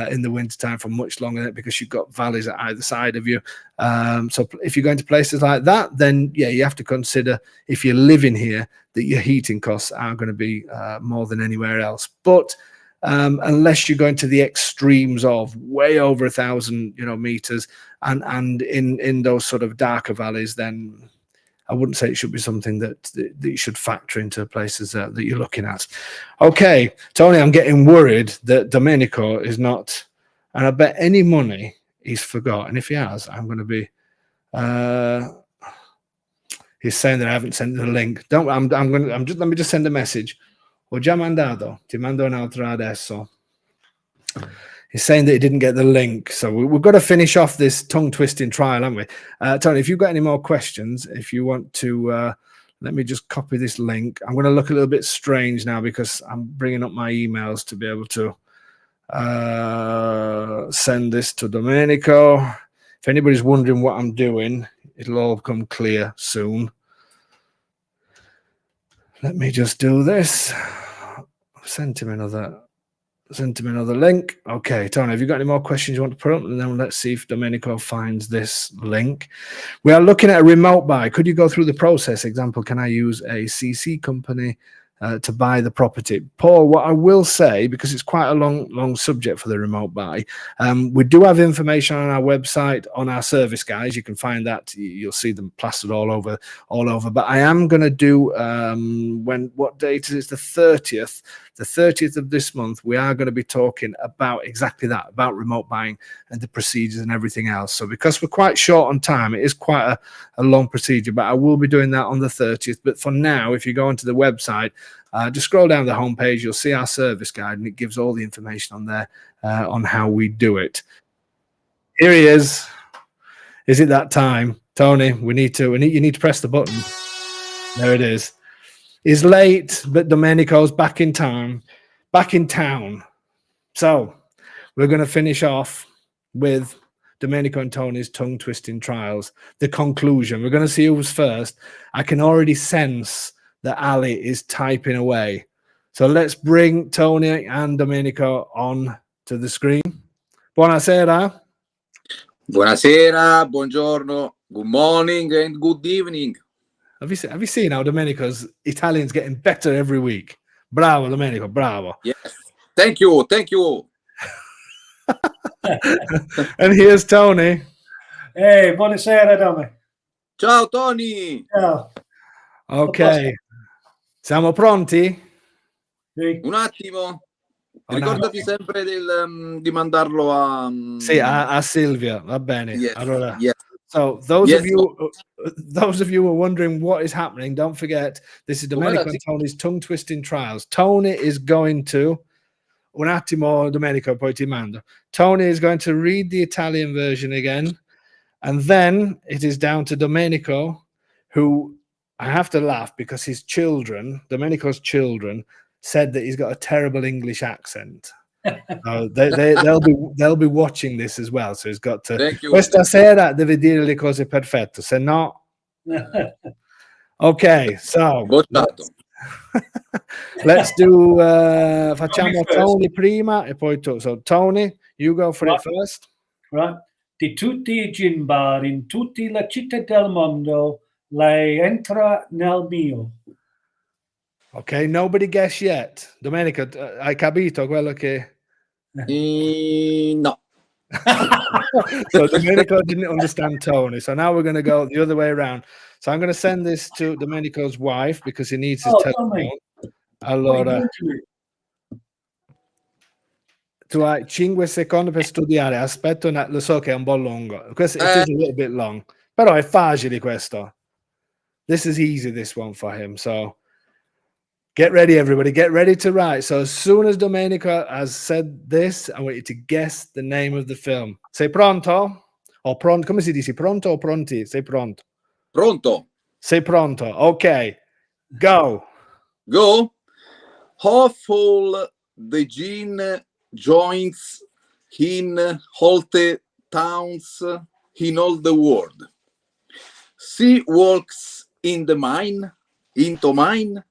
in the wintertime for much longer because you've got valleys at either side of you. So if you're going to places like that, then yeah, you have to consider, if you're living here, that your heating costs are going to be more than anywhere else. But unless you're going to the extremes of way over 1,000, meters, and in those sort of darker valleys, then I wouldn't say it should be something that you should factor into places that you're looking at. Okay, Tony, I'm getting worried that Domenico is not, and I bet any money he's forgot. And if he has, I'm going to be. He's saying that I haven't sent the link. Let me just send a message. Ho già mandato. Ti mando un'altra adesso. He's saying that he didn't get the link. So we've got to finish off this tongue-twisting trial, haven't we? Tony, if you've got any more questions, if you want to, let me just copy this link. I'm going to look a little bit strange now because I'm bringing up my emails to be able to send this to Domenico. If anybody's wondering what I'm doing, it'll all become clear soon. Let me just do this. Sent him another link. Okay, Tony, have you got any more questions you want to put up? And then let's see if Domenico finds this link. We are looking at a remote buy. Could you go through the process? Example, can I use a CC company to buy the property? Paul, what I will say, because it's quite a long subject for the remote buy, we do have information on our website on our service guys. You can find that. You'll see them plastered all over. But I am going to do, what date is it? It's the 30th. The 30th of this month, we are going to be talking about exactly that, about remote buying and the procedures and everything else. So because we're quite short on time, it is quite a long procedure, but I will be doing that on the 30th. But for now, if you go onto the website, just scroll down the homepage, you'll see our service guide, and it gives all the information on there on how we do it. Here he is. Is it that time? Tony, you need to press the button. There it is. He's late, but Domenico's back in town. So we're going to finish off with Domenico and Tony's tongue-twisting trials. The conclusion. We're going to see who's first. I can already sense that Ali is typing away. So let's bring Tony and Domenico on to the screen. Buonasera. Buonasera, buongiorno, good morning and good evening. Have you seen how Domenico's Italian's getting better every week? Bravo, Domenico, bravo. Yes, thank you. And here's Tony. Hey, buonasera, Domi. Ciao, Tony. Ciao. Ok, siamo pronti? Sì. Un attimo. Ricordati sempre di mandarlo a... Sì, a Silvia, va bene. Yes, Allora, yes. so those of you who are wondering what is happening, don't forget, this is Domenico and Tony's tongue-twisting trials. Tony is going to, un attimo, Domenico, poi ti mando. Tony is going to read the Italian version again, and then it is down to Domenico, who, I have to laugh because his children, Domenico's children, said that he's got a terrible English accent. They'll be watching this as well, so he's got to. Questa sera deve dire le cose perfette, se no. Ok, so let's do. Facciamo Tony prima e poi tu. So Tony, you go for it first. Right. Di tutti i gin bar in tutte le città del mondo, lei entra nel mio. Okay, nobody guess yet. Domenico, hai capito quello che... No. So Domenico didn't understand Tony. So now we're going to go the other way around. So I'm going to send this to Domenico's wife because he needs his telephone. Allora, tu hai 5 secondi per studiare. Aspetta, lo so che è un po' lungo. Questo it is a little bit long. Però è facile questo. This is easy, this one for him. So get ready, everybody. Get ready to write. So as soon as Domenico has said this, I want you to guess the name of the film. Sei pronto? O pronto? Come si dice? Pronto o pronti? Sei pronto? Pronto. Sei pronto. Ok. Go. Go. Hopeful the gin joints in holte towns in all the world. She walks in the mine, into mine.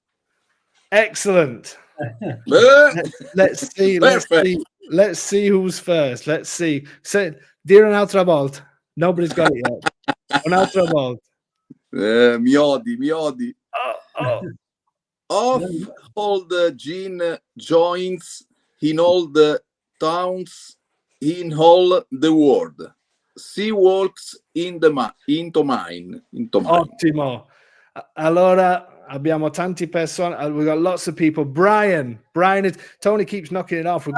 Excellent. Eh, Let's see. Perfect. Let's see who's first. Let's see. Say, dire un'altra volta. Nobody's got it yet. Un'altra volta. Mi odi. Oh. Of all the gin joints in all the towns in all the world. She walks in the into mine. Ottimo. Allora abbiamo tanti persone. We've got lots of people. Brian is. Tony keeps knocking it off. We've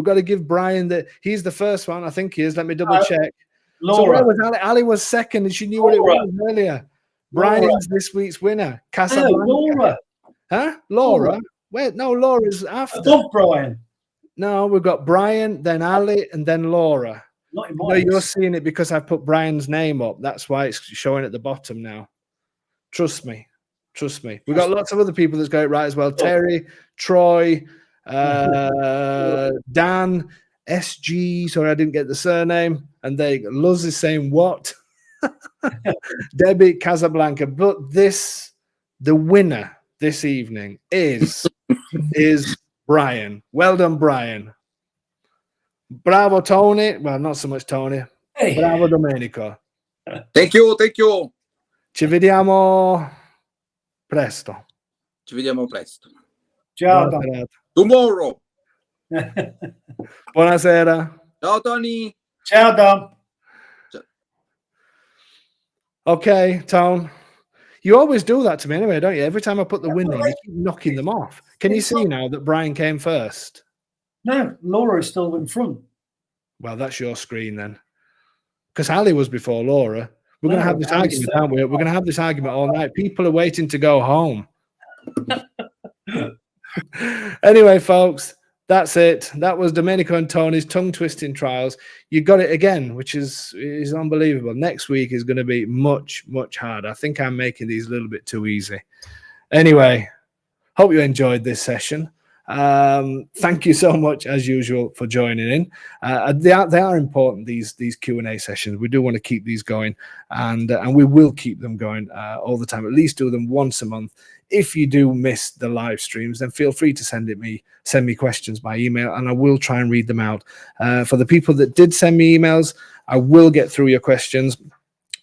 got to give Brian he's the first one. I think he is. Let me double check. Laura. So where was Ali? Ali was second, and she knew what it was earlier. Brian's this week's winner. Casablanca. Laura. Huh? Laura? Wait, no, Laura's after. Above Brian. No, we've got Brian, then Ali, and then Laura. Not in No, mine. you're seeing it because I put Brian's name up. That's why it's showing at the bottom now. Trust me. We've got lots of other people that's got it right as well. Terry, Troy, Dan, SG. Sorry, I didn't get the surname. And Luz is saying what? Debbie, Casablanca. But the winner this evening is Brian. Well done, Brian. Bravo, Tony. Well, not so much Tony. Hey. Bravo, Domenico. Thank you. Ci vediamo presto. Ciao. Buona serata. Tomorrow. Buonasera. Ciao, Tony. Ciao, Dom. Okay, Tone. You always do that to me anyway, don't you? Every time I put the window on, you keep knocking them off. Can you see now that Brian came first? No, Laura is still in front. Well, that's your screen then. Because Ali was before Laura. We're going to have this argument, aren't we? We're going to have this argument all night. People are waiting to go home. Anyway, folks, that's it. That was Domenico and Tony's tongue-twisting trials. You got it again, which is unbelievable. Next week is going to be much, much harder. I think I'm making these a little bit too easy. Anyway, hope you enjoyed this session. Thank you so much, as usual, for joining in. They are important, these Q&A sessions. We do want to keep these going, and we will keep them going all the time. At least do them once a month. If you do miss the live streams, then feel free to send me questions by email, and I will try and read them out. For the people that did send me emails, I will get through your questions.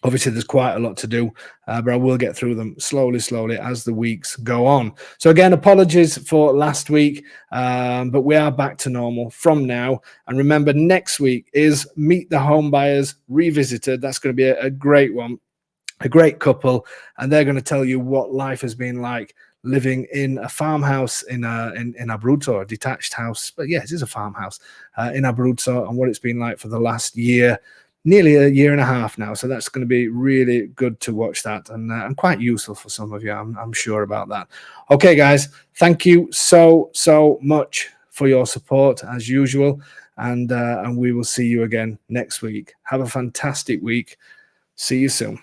Obviously, there's quite a lot to do, but I will get through them slowly as the weeks go on. So again, apologies for last week, but we are back to normal from now. And remember, next week is Meet the Home Buyers Revisited. That's going to be a great one, a great couple, and they're going to tell you what life has been like living in a farmhouse in Abruzzo, a detached house. But yes, it is a farmhouse in Abruzzo, and what it's been like for the last year. Nearly a year and a half now, so that's going to be really good to watch that, and quite useful for some of you. I'm sure about that. Okay, guys, thank you so much for your support as usual, and we will see you again next week. Have a fantastic week. See you soon.